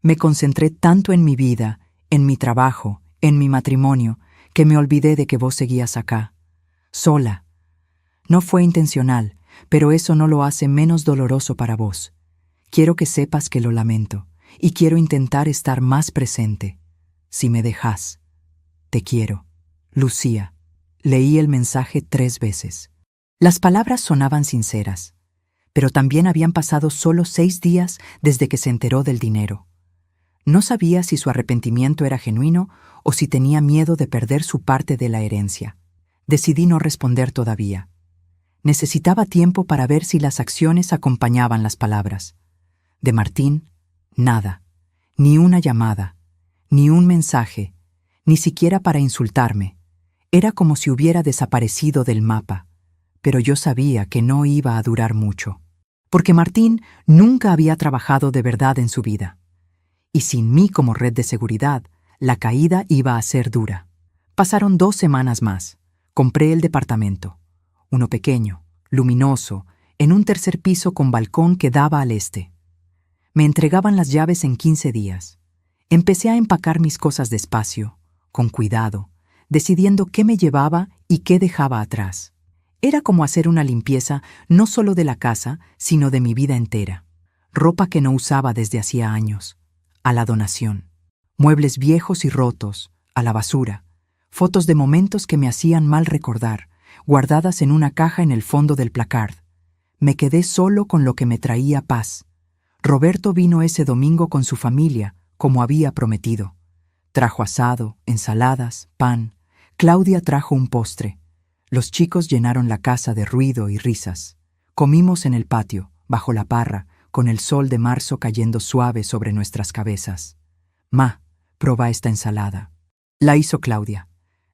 Me concentré tanto en mi vida, en mi trabajo, en mi matrimonio, que me olvidé de que vos seguías acá. Sola. No fue intencional, pero eso no lo hace menos doloroso para vos. quiero que sepas que lo lamento y quiero intentar estar más presente. Si me dejas. Te quiero. Lucía. Leí el mensaje 3 veces. Las palabras sonaban sinceras, pero también habían pasado solo 6 días desde que se enteró del dinero. No sabía si su arrepentimiento era genuino o si tenía miedo de perder su parte de la herencia. Decidí no responder todavía. Necesitaba tiempo para ver si las acciones acompañaban las palabras. De Martín, nada. Ni una llamada, ni un mensaje, ni siquiera para insultarme. Era como si hubiera desaparecido del mapa, pero yo sabía que no iba a durar mucho, porque Martín nunca había trabajado de verdad en su vida. Y sin mí como red de seguridad, la caída iba a ser dura. Pasaron 2 semanas más. Compré el departamento. Uno pequeño, luminoso, en un 3er piso con balcón que daba al este. Me entregaban las llaves en 15 días. Empecé a empacar mis cosas despacio, con cuidado, decidiendo qué me llevaba y qué dejaba atrás. Era como hacer una limpieza no solo de la casa, sino de mi vida entera. Ropa que no usaba desde hacía años, a la donación. Muebles viejos y rotos, a la basura. Fotos de momentos que me hacían mal recordar, guardadas en una caja en el fondo del placard. Me quedé solo con lo que me traía paz. Roberto vino ese domingo con su familia, como había prometido. Trajo asado, ensaladas, pan. Claudia trajo un postre. Los chicos llenaron la casa de ruido y risas. Comimos en el patio, bajo la parra, con el sol de marzo cayendo suave sobre nuestras cabezas. «Ma, prueba esta ensalada». La hizo Claudia.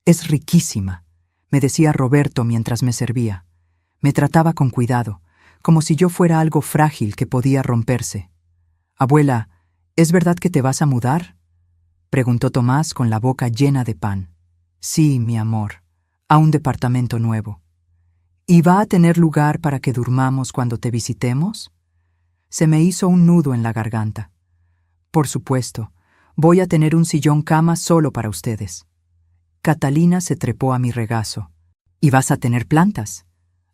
«Es riquísima», me decía Roberto mientras me servía. Me trataba con cuidado, como si yo fuera algo frágil que podía romperse. «Abuela, ¿es verdad que te vas a mudar?», preguntó Tomás con la boca llena de pan. «Sí, mi amor, a un departamento nuevo». «¿Y va a tener lugar para que durmamos cuando te visitemos?». Se me hizo un nudo en la garganta. «Por supuesto, voy a tener un sillón cama solo para ustedes». Catalina se trepó a mi regazo. «¿Y vas a tener plantas?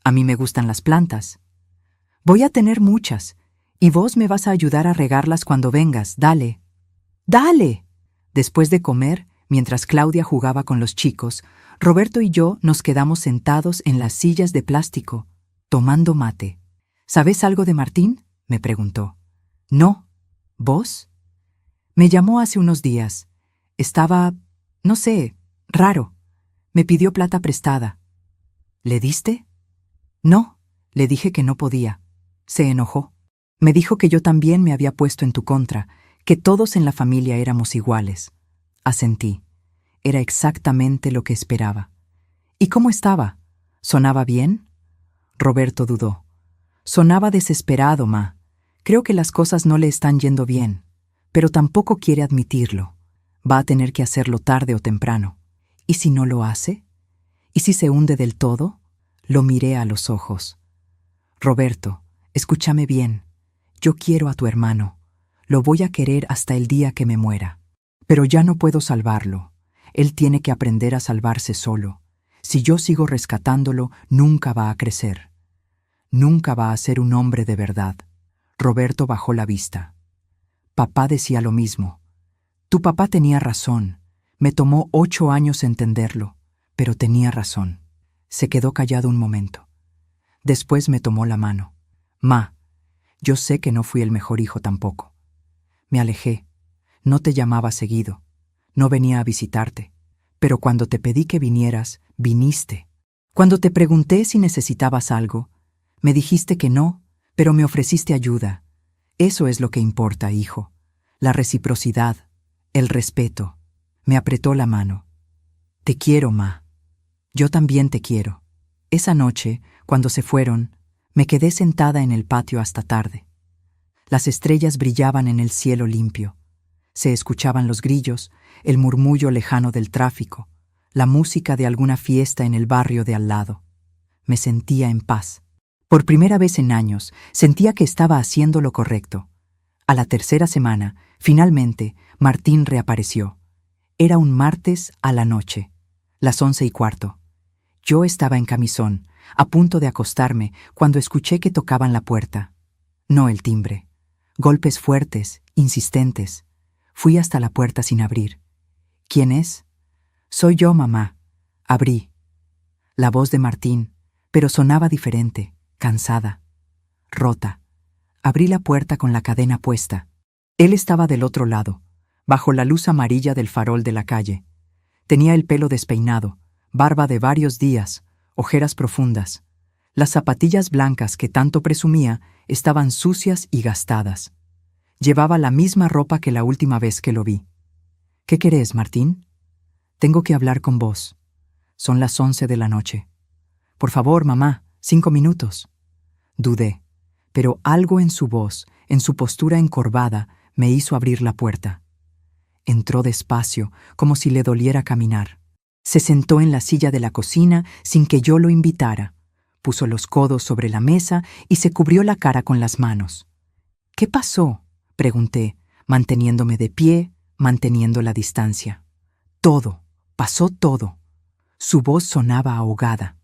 A mí me gustan las plantas». «Voy a tener muchas, y vos me vas a ayudar a regarlas cuando vengas, dale». «¡Dale!». Después de comer, mientras Claudia jugaba con los chicos, Roberto y yo nos quedamos sentados en las sillas de plástico, tomando mate. «¿Sabes algo de Martín?», me preguntó. «No. ¿Vos?». «Me llamó hace unos días. Estaba, no sé, raro. Me pidió plata prestada». «¿Le diste?». «No, le dije que no podía». Se enojó. Me dijo que yo también me había puesto en tu contra, que todos en la familia éramos iguales. Asentí. Era exactamente lo que esperaba. «¿Y cómo estaba? ¿Sonaba bien?». Roberto dudó. «Sonaba desesperado, ma. Creo que las cosas no le están yendo bien, pero tampoco quiere admitirlo. Va a tener que hacerlo tarde o temprano. ¿Y si no lo hace? ¿Y si se hunde del todo?». Lo miré a los ojos. «Roberto, escúchame bien. Yo quiero a tu hermano. Lo voy a querer hasta el día que me muera. Pero ya no puedo salvarlo. Él tiene que aprender a salvarse solo. Si yo sigo rescatándolo, nunca va a crecer. Nunca va a ser un hombre de verdad». Roberto bajó la vista. «Papá decía lo mismo. Tu papá tenía razón. Me tomó 8 años entenderlo, pero tenía razón». Se quedó callado un momento. Después me tomó la mano. «Ma, yo sé que no fui el mejor hijo tampoco. Me alejé. No te llamaba seguido. No venía a visitarte. Pero cuando te pedí que vinieras, viniste. Cuando te pregunté si necesitabas algo, me dijiste que no, pero me ofreciste ayuda. Eso es lo que importa, hijo. La reciprocidad, el respeto». Me apretó la mano. «Te quiero, ma». «Yo también te quiero». Esa noche, cuando se fueron, me quedé sentada en el patio hasta tarde. Las estrellas brillaban en el cielo limpio. Se escuchaban los grillos, el murmullo lejano del tráfico, la música de alguna fiesta en el barrio de al lado. Me sentía en paz. Por primera vez en años, sentía que estaba haciendo lo correcto. A la 3ª semana, finalmente, Martín reapareció. Era un martes a la noche, las 11:15. Yo estaba en camisón, a punto de acostarme, cuando escuché que tocaban la puerta. No el timbre. Golpes fuertes, insistentes. Fui hasta la puerta sin abrir. ¿Quién es? Soy yo, mamá. Abrí. La voz de Martín, pero sonaba diferente, cansada, rota. Abrí la puerta con la cadena puesta. Él estaba del otro lado, bajo la luz amarilla del farol de la calle. Tenía el pelo despeinado, barba de varios días, ojeras profundas. Las zapatillas blancas que tanto presumía estaban sucias y gastadas. Llevaba la misma ropa que la última vez que lo vi. ¿Qué querés, Martín? Tengo que hablar con vos. Son las 11 de la noche. Por favor, mamá, 5 minutos. Dudé, pero algo en su voz, en su postura encorvada, me hizo abrir la puerta. Entró despacio, como si le doliera caminar. Se sentó en la silla de la cocina sin que yo lo invitara. Puso los codos sobre la mesa y se cubrió la cara con las manos. ¿Qué pasó?, pregunté, manteniéndome de pie, manteniendo la distancia. Todo, pasó todo. Su voz sonaba ahogada.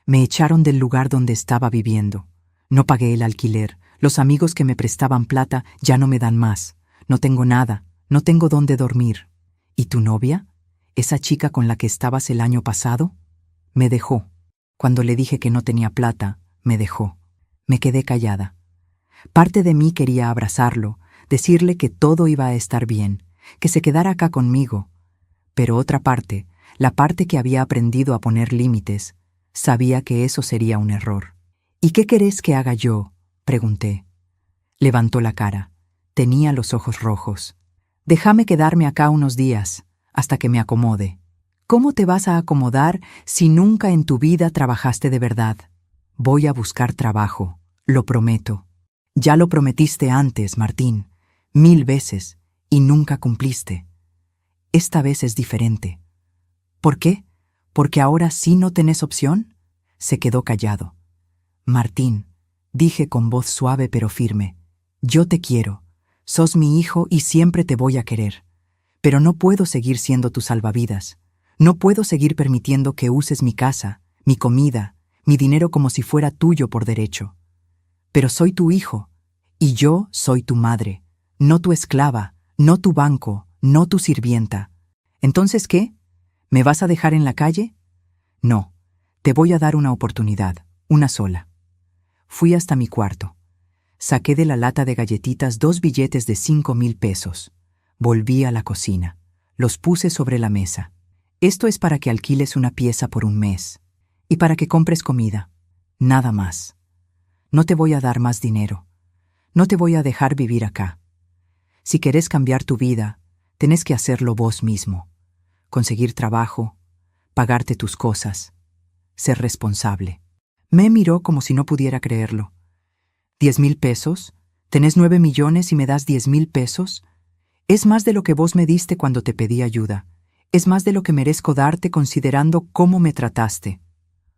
Me echaron del lugar donde estaba viviendo. No pagué el alquiler. Los amigos que me prestaban plata ya no me dan más. No tengo nada. No tengo dónde dormir. ¿Y tu novia? ¿Esa chica con la que estabas el año pasado? Me dejó. Cuando le dije que no tenía plata, me dejó. Me quedé callada. Parte de mí quería abrazarlo, decirle que todo iba a estar bien, que se quedara acá conmigo. Pero otra parte, la parte que había aprendido a poner límites, sabía que eso sería un error. ¿Y qué querés que haga yo?, pregunté. Levantó la cara. Tenía los ojos rojos. Déjame quedarme acá unos días, hasta que me acomode. ¿Cómo te vas a acomodar si nunca en tu vida trabajaste de verdad? Voy a buscar trabajo, lo prometo. Ya lo prometiste antes, Martín, 1000 veces, y nunca cumpliste. Esta vez es diferente. ¿Por qué? ¿Porque ahora sí no tenés opción? Se quedó callado. Martín, dije con voz suave pero firme, yo te quiero. Sos mi hijo y siempre te voy a querer. Pero no puedo seguir siendo tu salvavidas. No puedo seguir permitiendo que uses mi casa, mi comida, mi dinero como si fuera tuyo por derecho. Pero soy tu hijo, y yo soy tu madre, no tu esclava, no tu banco, no tu sirvienta. ¿Entonces qué? ¿Me vas a dejar en la calle? No, te voy a dar una oportunidad, una sola. Fui hasta mi cuarto. Saqué de la lata de galletitas 2 billetes de 5,000 pesos. Volví a la cocina. Los puse sobre la mesa. Esto es para que alquiles una pieza por un mes. Y para que compres comida. Nada más. No te voy a dar más dinero. No te voy a dejar vivir acá. Si querés cambiar tu vida, tenés que hacerlo vos mismo. Conseguir trabajo, pagarte tus cosas, ser responsable. Me miró como si no pudiera creerlo. ¿10,000 pesos? ¿Tenés 9 millones y me das 10,000 pesos? Es más de lo que vos me diste cuando te pedí ayuda. Es más de lo que merezco darte considerando cómo me trataste.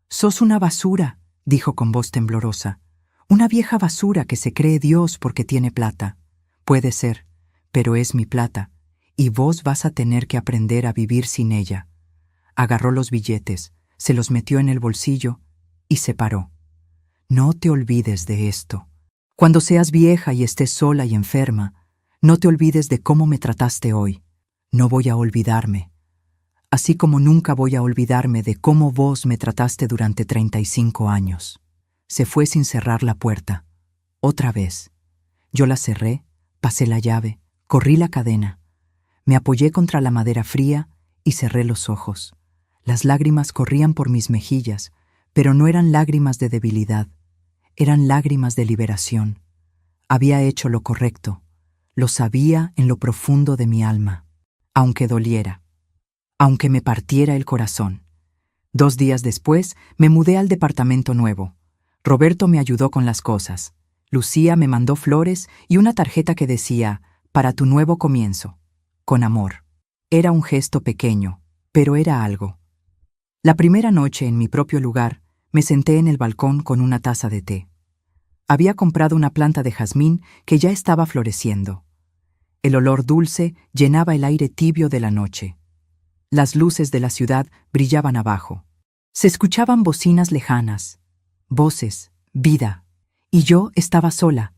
Sos una basura, dijo con voz temblorosa. Una vieja basura que se cree Dios porque tiene plata. Puede ser, pero es mi plata, y vos vas a tener que aprender a vivir sin ella. Agarró los billetes, se los metió en el bolsillo y se paró. No te olvides de esto. Cuando seas vieja y estés sola y enferma, no te olvides de cómo me trataste hoy. No voy a olvidarme. Así como nunca voy a olvidarme de cómo vos me trataste durante 35 años. Se fue sin cerrar la puerta. Otra vez. Yo la cerré, pasé la llave, corrí la cadena. Me apoyé contra la madera fría y cerré los ojos. Las lágrimas corrían por mis mejillas, pero no eran lágrimas de debilidad. Eran lágrimas de liberación. Había hecho lo correcto. Lo sabía en lo profundo de mi alma. Aunque doliera. Aunque me partiera el corazón. 2 días después, me mudé al departamento nuevo. Roberto me ayudó con las cosas. Lucía me mandó flores y una tarjeta que decía, para tu nuevo comienzo. Con amor. Era un gesto pequeño, pero era algo. La primera noche en mi propio lugar, me senté en el balcón con una taza de té. Había comprado una planta de jazmín que ya estaba floreciendo. El olor dulce llenaba el aire tibio de la noche. Las luces de la ciudad brillaban abajo. Se escuchaban bocinas lejanas, voces, vida, y yo estaba sola.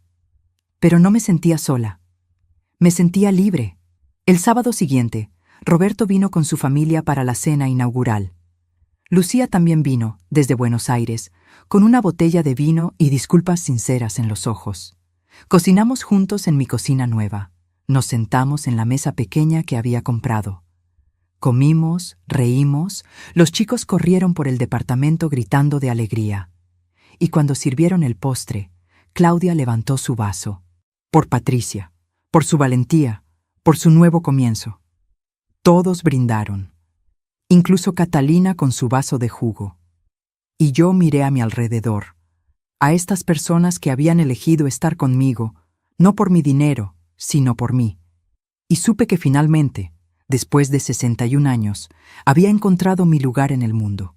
Pero no me sentía sola. Me sentía libre. El sábado siguiente, Roberto vino con su familia para la cena inaugural. Lucía también vino, desde Buenos Aires, con una botella de vino y disculpas sinceras en los ojos. Cocinamos juntos en mi cocina nueva. Nos sentamos en la mesa pequeña que había comprado. Comimos, reímos, los chicos corrieron por el departamento gritando de alegría. Y cuando sirvieron el postre, Claudia levantó su vaso. Por Patricia, por su valentía, por su nuevo comienzo. Todos brindaron. Incluso Catalina con su vaso de jugo. Y yo miré a mi alrededor, a estas personas que habían elegido estar conmigo, no por mi dinero, sino por mí. Y supe que finalmente, después de 61 años, había encontrado mi lugar en el mundo.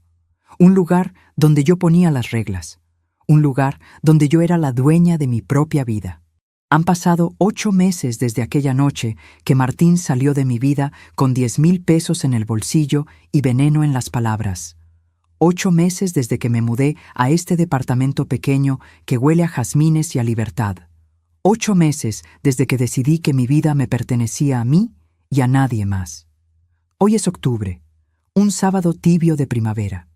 Un lugar donde yo ponía las reglas. Un lugar donde yo era la dueña de mi propia vida. Han pasado 8 meses desde aquella noche que Martín salió de mi vida con 10,000 pesos en el bolsillo y veneno en las palabras. 8 meses desde que me mudé a este departamento pequeño que huele a jazmines y a libertad. 8 meses desde que decidí que mi vida me pertenecía a mí y a nadie más. Hoy es octubre, un sábado tibio de primavera.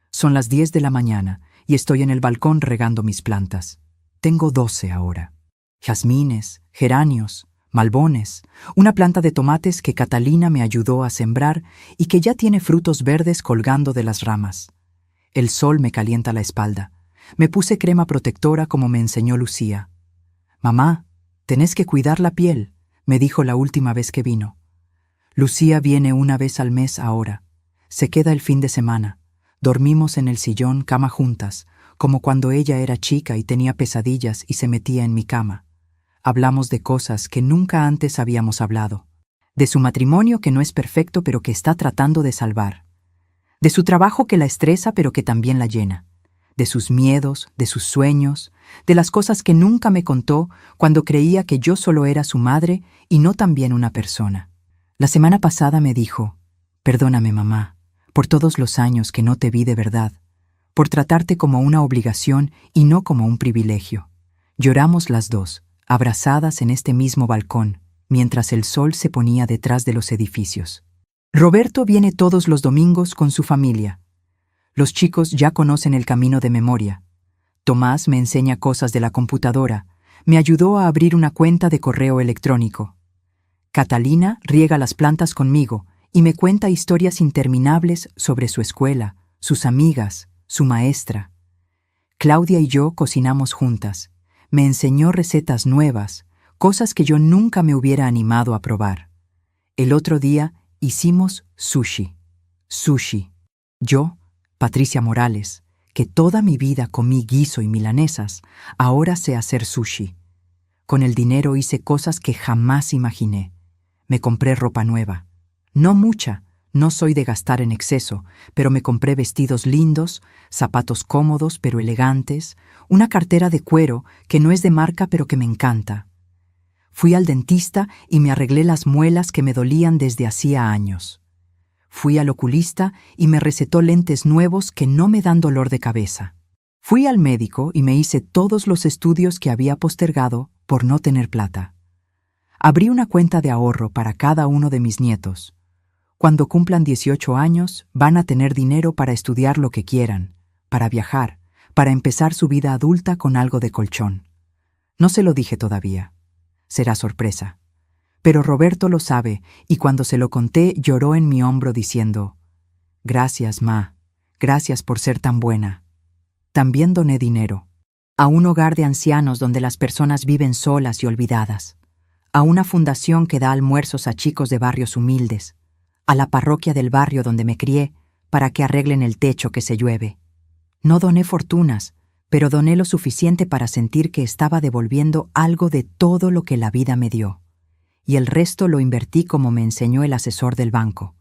Son las 10 de la mañana y estoy en el balcón regando mis plantas. Tengo 12 ahora. Jazmines, geranios, malbones, una planta de tomates que Catalina me ayudó a sembrar y que ya tiene frutos verdes colgando de las ramas. El sol me calienta la espalda. Me puse crema protectora como me enseñó Lucía. «Mamá, tenés que cuidar la piel», me dijo la última vez que vino. Lucía viene una vez al mes ahora. Se queda el fin de semana. Dormimos en el sillón cama juntas, como cuando ella era chica y tenía pesadillas y se metía en mi cama. Hablamos de cosas que nunca antes habíamos hablado. De su matrimonio que no es perfecto pero que está tratando de salvar. De su trabajo que la estresa pero que también la llena. De sus miedos, de sus sueños, de las cosas que nunca me contó cuando creía que yo solo era su madre y no también una persona. La semana pasada me dijo: «Perdóname, mamá, por todos los años que no te vi de verdad, por tratarte como una obligación y no como un privilegio». Lloramos las dos, abrazadas en este mismo balcón, mientras el sol se ponía detrás de los edificios. Roberto viene todos los domingos con su familia. Los chicos ya conocen el camino de memoria. Tomás me enseña cosas de la computadora, me ayudó a abrir una cuenta de correo electrónico. Catalina riega las plantas conmigo y me cuenta historias interminables sobre su escuela, sus amigas, su maestra. Claudia y yo cocinamos juntas. Me enseñó recetas nuevas, cosas que yo nunca me hubiera animado a probar. El otro día hicimos sushi. Sushi. Yo, Patricia Morales, que toda mi vida comí guiso y milanesas, ahora sé hacer sushi. Con el dinero hice cosas que jamás imaginé. Me compré ropa nueva. No mucha, no soy de gastar en exceso, pero me compré vestidos lindos, zapatos cómodos pero elegantes, una cartera de cuero que no es de marca pero que me encanta. Fui al dentista y me arreglé las muelas que me dolían desde hacía años. Fui al oculista y me recetó lentes nuevos que no me dan dolor de cabeza. Fui al médico y me hice todos los estudios que había postergado por no tener plata. Abrí una cuenta de ahorro para cada uno de mis nietos. Cuando cumplan 18 años, van a tener dinero para estudiar lo que quieran, para viajar, para empezar su vida adulta con algo de colchón. No se lo dije todavía. Será sorpresa. Pero Roberto lo sabe y cuando se lo conté lloró en mi hombro diciendo: «Gracias, ma. Gracias por ser tan buena». También doné dinero. A un hogar de ancianos donde las personas viven solas y olvidadas. A una fundación que da almuerzos a chicos de barrios humildes. A la parroquia del barrio donde me crié para que arreglen el techo que se llueve. No doné fortunas, pero doné lo suficiente para sentir que estaba devolviendo algo de todo lo que la vida me dio. Y el resto lo invertí como me enseñó el asesor del banco.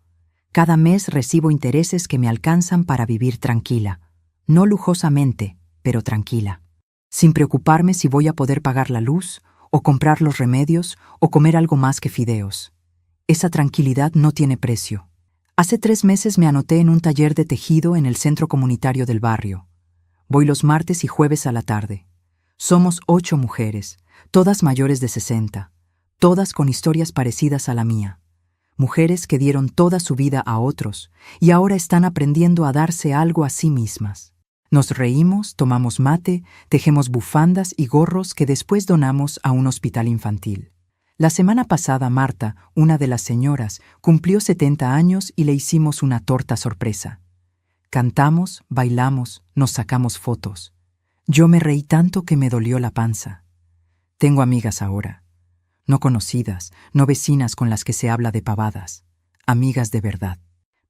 Cada mes recibo intereses que me alcanzan para vivir tranquila. No lujosamente, pero tranquila. Sin preocuparme si voy a poder pagar la luz, o comprar los remedios, o comer algo más que fideos. Esa tranquilidad no tiene precio. Hace 3 meses me anoté en un taller de tejido en el centro comunitario del barrio. Voy los martes y jueves a la tarde. Somos 8 mujeres, todas mayores de 60, todas con historias parecidas a la mía. Mujeres que dieron toda su vida a otros y ahora están aprendiendo a darse algo a sí mismas. Nos reímos, tomamos mate, tejemos bufandas y gorros que después donamos a un hospital infantil. La semana pasada Marta, una de las señoras, cumplió 70 años y le hicimos una torta sorpresa. Cantamos, bailamos, nos sacamos fotos. Yo me reí tanto que me dolió la panza. Tengo amigas ahora. No conocidas, no vecinas con las que se habla de pavadas. Amigas de verdad.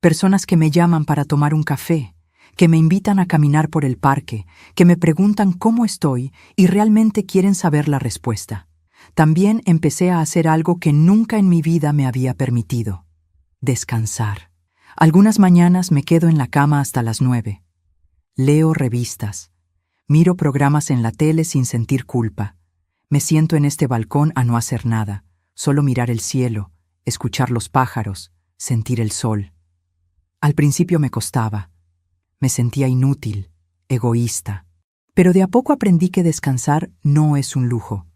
Personas que me llaman para tomar un café, que me invitan a caminar por el parque, que me preguntan cómo estoy y realmente quieren saber la respuesta. También empecé a hacer algo que nunca en mi vida me había permitido: descansar. Algunas mañanas me quedo en la cama hasta las 9. Leo revistas. Miro programas en la tele sin sentir culpa. Me siento en este balcón a no hacer nada, solo mirar el cielo, escuchar los pájaros, sentir el sol. Al principio me costaba. Me sentía inútil, egoísta. Pero de a poco aprendí que descansar no es un lujo.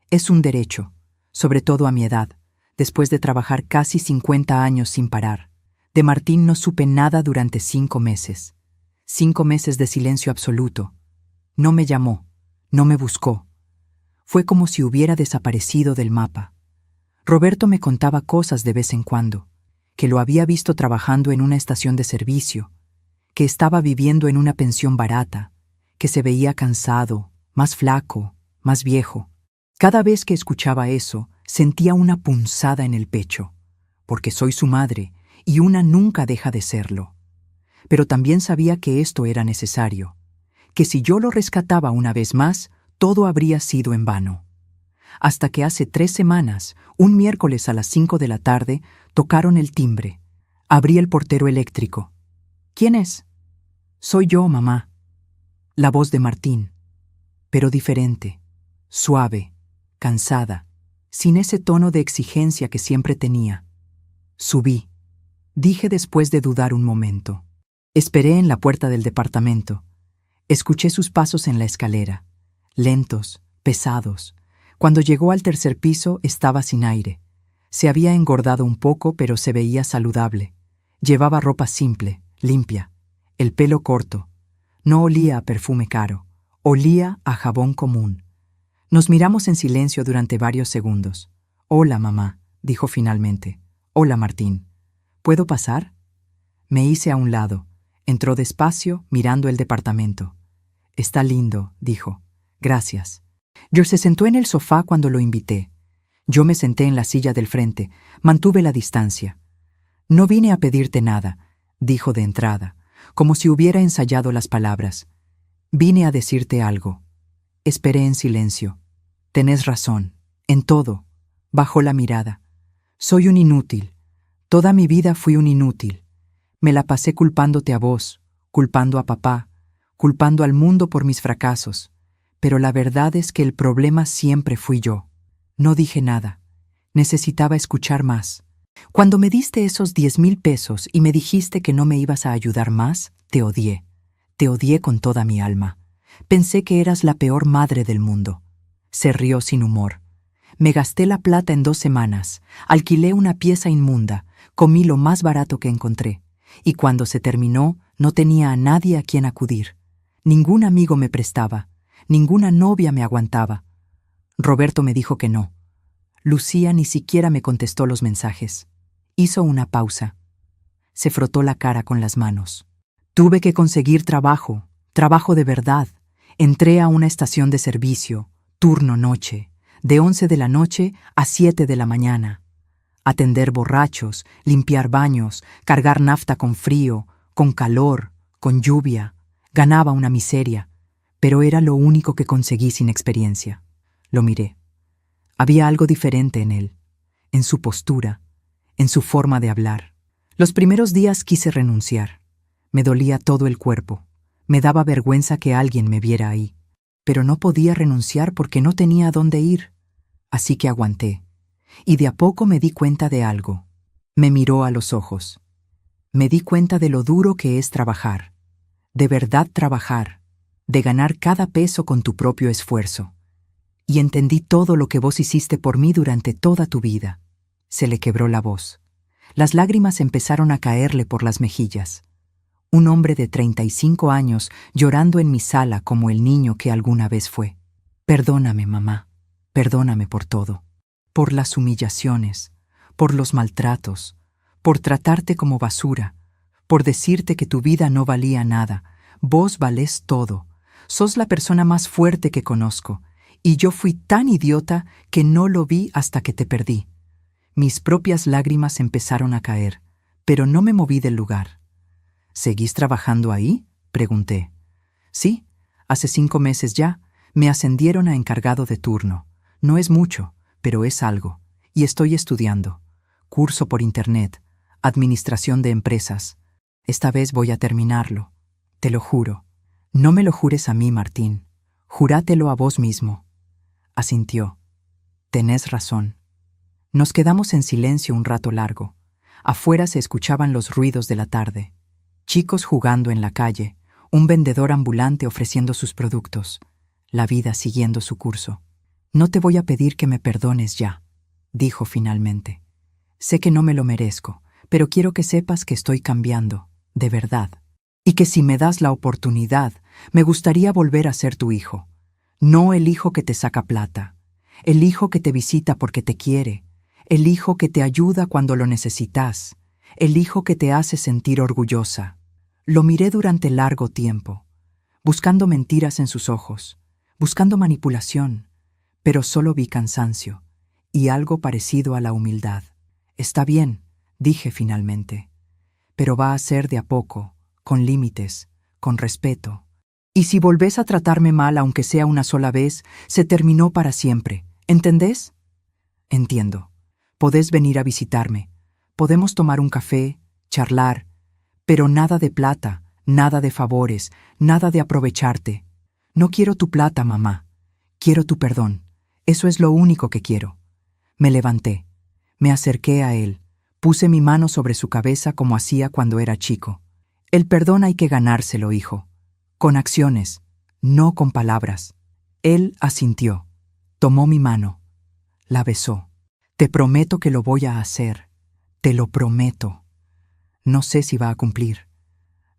Es un derecho, sobre todo a mi edad, después de trabajar casi 50 años sin parar. De Martín no supe nada durante 5 meses. 5 meses de silencio absoluto. No me llamó, no me buscó. Fue como si hubiera desaparecido del mapa. Roberto me contaba cosas de vez en cuando, que lo había visto trabajando en una estación de servicio, que estaba viviendo en una pensión barata, que se veía cansado, más flaco, más viejo. Cada vez que escuchaba eso, sentía una punzada en el pecho, porque soy su madre y una nunca deja de serlo. Pero también sabía que esto era necesario, que si yo lo rescataba una vez más, todo habría sido en vano. Hasta que hace 3 semanas, un miércoles a las 5 de la tarde, tocaron el timbre. Abrí el portero eléctrico. ¿Quién es? Soy yo, mamá. La voz de Martín, pero diferente, suave, cansada, sin ese tono de exigencia que siempre tenía. Subí, dije después de dudar un momento. Esperé en la puerta del departamento. Escuché sus pasos en la escalera, lentos, pesados. Cuando llegó al 3er piso estaba sin aire. Se había engordado un poco, pero se veía saludable. Llevaba ropa simple, limpia, el pelo corto. No olía a perfume caro, olía a jabón común. Nos miramos en silencio durante varios segundos. «Hola, mamá», dijo finalmente. «Hola, Martín. ¿Puedo pasar?» Me hice a un lado. Entró despacio, mirando el departamento. «Está lindo», dijo. «Gracias». George se sentó en el sofá cuando lo invité. Yo me senté en la silla del frente, mantuve la distancia. «No vine a pedirte nada», dijo de entrada, como si hubiera ensayado las palabras. «Vine a decirte algo». Esperé en silencio. «Tenés razón, en todo», bajó la mirada. «Soy un inútil. Toda mi vida fui un inútil. Me la pasé culpándote a vos, culpando a papá, culpando al mundo por mis fracasos. Pero la verdad es que el problema siempre fui yo». No dije nada. Necesitaba escuchar más. «Cuando me diste esos 10,000 pesos y me dijiste que no me ibas a ayudar más, te odié. Te odié con toda mi alma. Pensé que eras la peor madre del mundo». Se rió sin humor. «Me gasté la plata en 2 semanas, alquilé una pieza inmunda, comí lo más barato que encontré, y cuando se terminó no tenía a nadie a quien acudir. Ningún amigo me prestaba, ninguna novia me aguantaba. Roberto me dijo que no. Lucía ni siquiera me contestó los mensajes. Hizo una pausa. Se frotó la cara con las manos. Tuve que conseguir trabajo, trabajo de verdad. Entré a una estación de servicio, turno noche, de 11 de la noche a 7 de la mañana. Atender borrachos, limpiar baños, cargar nafta con frío, con calor, con lluvia. Ganaba una miseria, pero era lo único que conseguí sin experiencia. Lo miré. Había algo diferente en él, en su postura, en su forma de hablar. Los primeros días quise renunciar. Me dolía todo el cuerpo. Me daba vergüenza que alguien me viera ahí. Pero no podía renunciar porque no tenía a dónde ir. Así que aguanté. Y de a poco me di cuenta de algo. Me miró a los ojos. Me di cuenta de lo duro que es trabajar. De verdad trabajar. De ganar cada peso con tu propio esfuerzo. Y entendí todo lo que vos hiciste por mí durante toda tu vida. Se le quebró la voz. Las lágrimas empezaron a caerle por las mejillas. Un hombre de 35 años llorando en mi sala como el niño que alguna vez fue. Perdóname, mamá. Perdóname por todo. Por las humillaciones, por los maltratos, por tratarte como basura, por decirte que tu vida no valía nada. Vos valés todo. Sos la persona más fuerte que conozco. Y yo fui tan idiota que no lo vi hasta que te perdí. Mis propias lágrimas empezaron a caer, pero no me moví del lugar. ¿Seguís trabajando ahí?, pregunté. Sí, hace 5 meses ya. Me ascendieron a encargado de turno. No es mucho, pero es algo. Y estoy estudiando. Curso por internet. Administración de empresas. Esta vez voy a terminarlo. Te lo juro. No me lo jures a mí, Martín. Jurátelo a vos mismo. Asintió. Tenés razón. Nos quedamos en silencio un rato largo. Afuera se escuchaban los ruidos de la tarde. Chicos jugando en la calle, un vendedor ambulante ofreciendo sus productos. La vida siguiendo su curso. No te voy a pedir que me perdones ya, dijo finalmente. Sé que no me lo merezco, pero quiero que sepas que estoy cambiando, de verdad. Y que si me das la oportunidad, me gustaría volver a ser tu hijo. No el hijo que te saca plata, el hijo que te visita porque te quiere, el hijo que te ayuda cuando lo necesitas, el hijo que te hace sentir orgullosa. Lo miré durante largo tiempo, buscando mentiras en sus ojos, buscando manipulación, pero solo vi cansancio y algo parecido a la humildad. Está bien, dije finalmente, pero va a ser de a poco, con límites, con respeto. Y si volvés a tratarme mal, aunque sea una sola vez, se terminó para siempre. ¿Entendés? Entiendo. Podés venir a visitarme. Podemos tomar un café, charlar, pero nada de plata, nada de favores, nada de aprovecharte. No quiero tu plata, mamá. Quiero tu perdón. Eso es lo único que quiero. Me levanté. Me acerqué a él. Puse mi mano sobre su cabeza como hacía cuando era chico. El perdón hay que ganárselo, hijo. Con acciones, no con palabras. Él asintió. Tomó mi mano. La besó. Te prometo que lo voy a hacer. Te lo prometo. No sé si va a cumplir.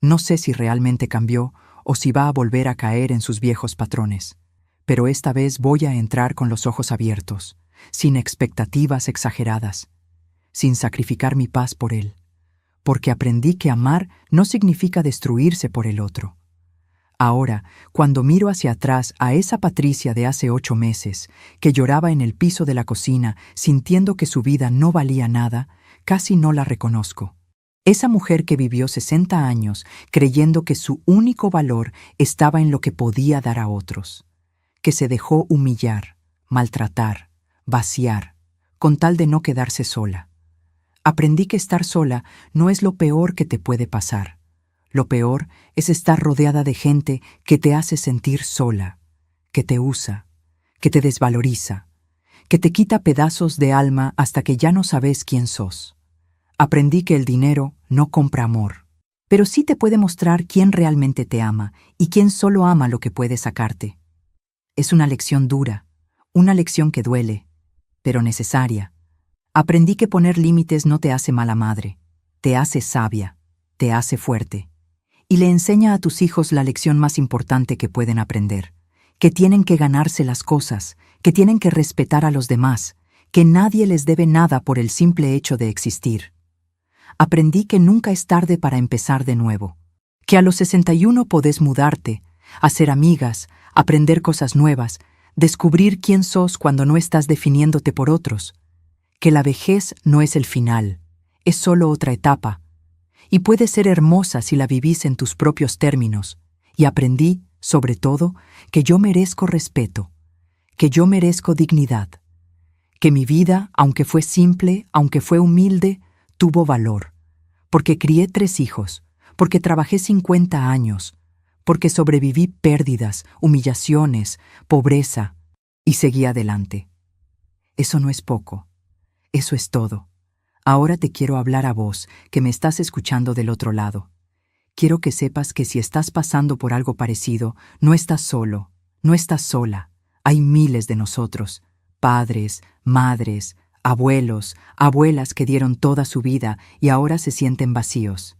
No sé si realmente cambió o si va a volver a caer en sus viejos patrones. Pero esta vez voy a entrar con los ojos abiertos, sin expectativas exageradas, sin sacrificar mi paz por él, porque aprendí que amar no significa destruirse por el otro. Ahora, cuando miro hacia atrás a esa Patricia de hace 8 meses, que lloraba en el piso de la cocina sintiendo que su vida no valía nada, casi no la reconozco. Esa mujer que vivió 60 años creyendo que su único valor estaba en lo que podía dar a otros, que se dejó humillar, maltratar, vaciar, con tal de no quedarse sola. Aprendí que estar sola no es lo peor que te puede pasar. Lo peor es estar rodeada de gente que te hace sentir sola, que te usa, que te desvaloriza, que te quita pedazos de alma hasta que ya no sabes quién sos. Aprendí que el dinero no compra amor, pero sí te puede mostrar quién realmente te ama y quién solo ama lo que puede sacarte. Es una lección dura, una lección que duele, pero necesaria. Aprendí que poner límites no te hace mala madre, te hace sabia, te hace fuerte. Y le enseña a tus hijos la lección más importante que pueden aprender, que tienen que ganarse las cosas, que tienen que respetar a los demás, que nadie les debe nada por el simple hecho de existir. Aprendí que nunca es tarde para empezar de nuevo, que a los 61 podés mudarte, hacer amigas, aprender cosas nuevas, descubrir quién sos cuando no estás definiéndote por otros, que la vejez no es el final, es solo otra etapa, y puede ser hermosa si la vivís en tus propios términos. Y aprendí, sobre todo, que yo merezco respeto, que yo merezco dignidad, que mi vida, aunque fue simple, aunque fue humilde, tuvo valor, porque crié 3 hijos, porque trabajé 50 años, porque sobreviví pérdidas, humillaciones, pobreza, y seguí adelante. Eso no es poco, eso es todo. Ahora te quiero hablar a vos, que me estás escuchando del otro lado. Quiero que sepas que si estás pasando por algo parecido, no estás solo, no estás sola. Hay miles de nosotros, padres, madres, abuelos, abuelas que dieron toda su vida y ahora se sienten vacíos,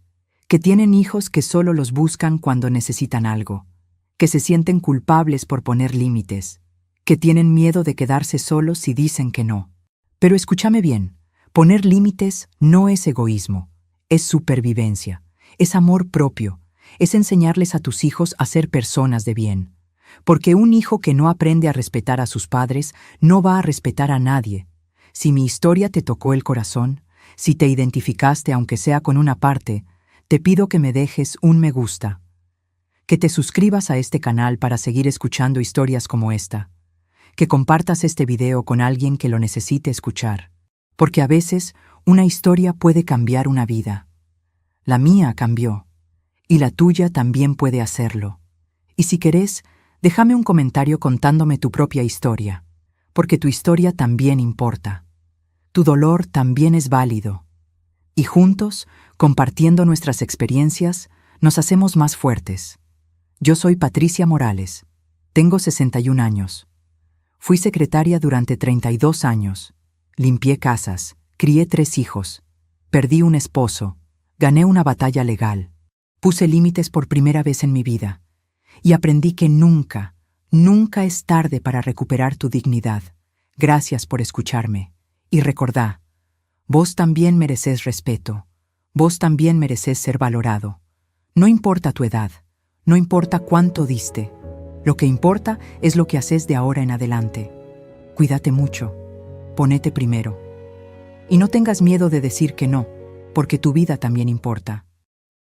que tienen hijos que solo los buscan cuando necesitan algo, que se sienten culpables por poner límites, que tienen miedo de quedarse solos si dicen que no. Pero escúchame bien, poner límites no es egoísmo, es supervivencia, es amor propio, es enseñarles a tus hijos a ser personas de bien. Porque un hijo que no aprende a respetar a sus padres no va a respetar a nadie. Si mi historia te tocó el corazón, si te identificaste aunque sea con una parte, te pido que me dejes un me gusta. Que te suscribas a este canal para seguir escuchando historias como esta. Que compartas este video con alguien que lo necesite escuchar. Porque a veces una historia puede cambiar una vida. La mía cambió. Y la tuya también puede hacerlo. Y si querés, déjame un comentario contándome tu propia historia, porque tu historia también importa. Tu dolor también es válido. Y juntos, compartiendo nuestras experiencias, nos hacemos más fuertes. Yo soy Patricia Morales. Tengo 61 años. Fui secretaria durante 32 años. Limpié casas, crié 3 hijos. Perdí un esposo. Gané una batalla legal. Puse límites por primera vez en mi vida. Y aprendí que nunca, nunca es tarde para recuperar tu dignidad. Gracias por escucharme. Y recordá, vos también mereces respeto. Vos también mereces ser valorado. No importa tu edad, no importa cuánto diste. Lo que importa es lo que haces de ahora en adelante. Cuídate mucho. Ponete primero. Y no tengas miedo de decir que no, porque tu vida también importa.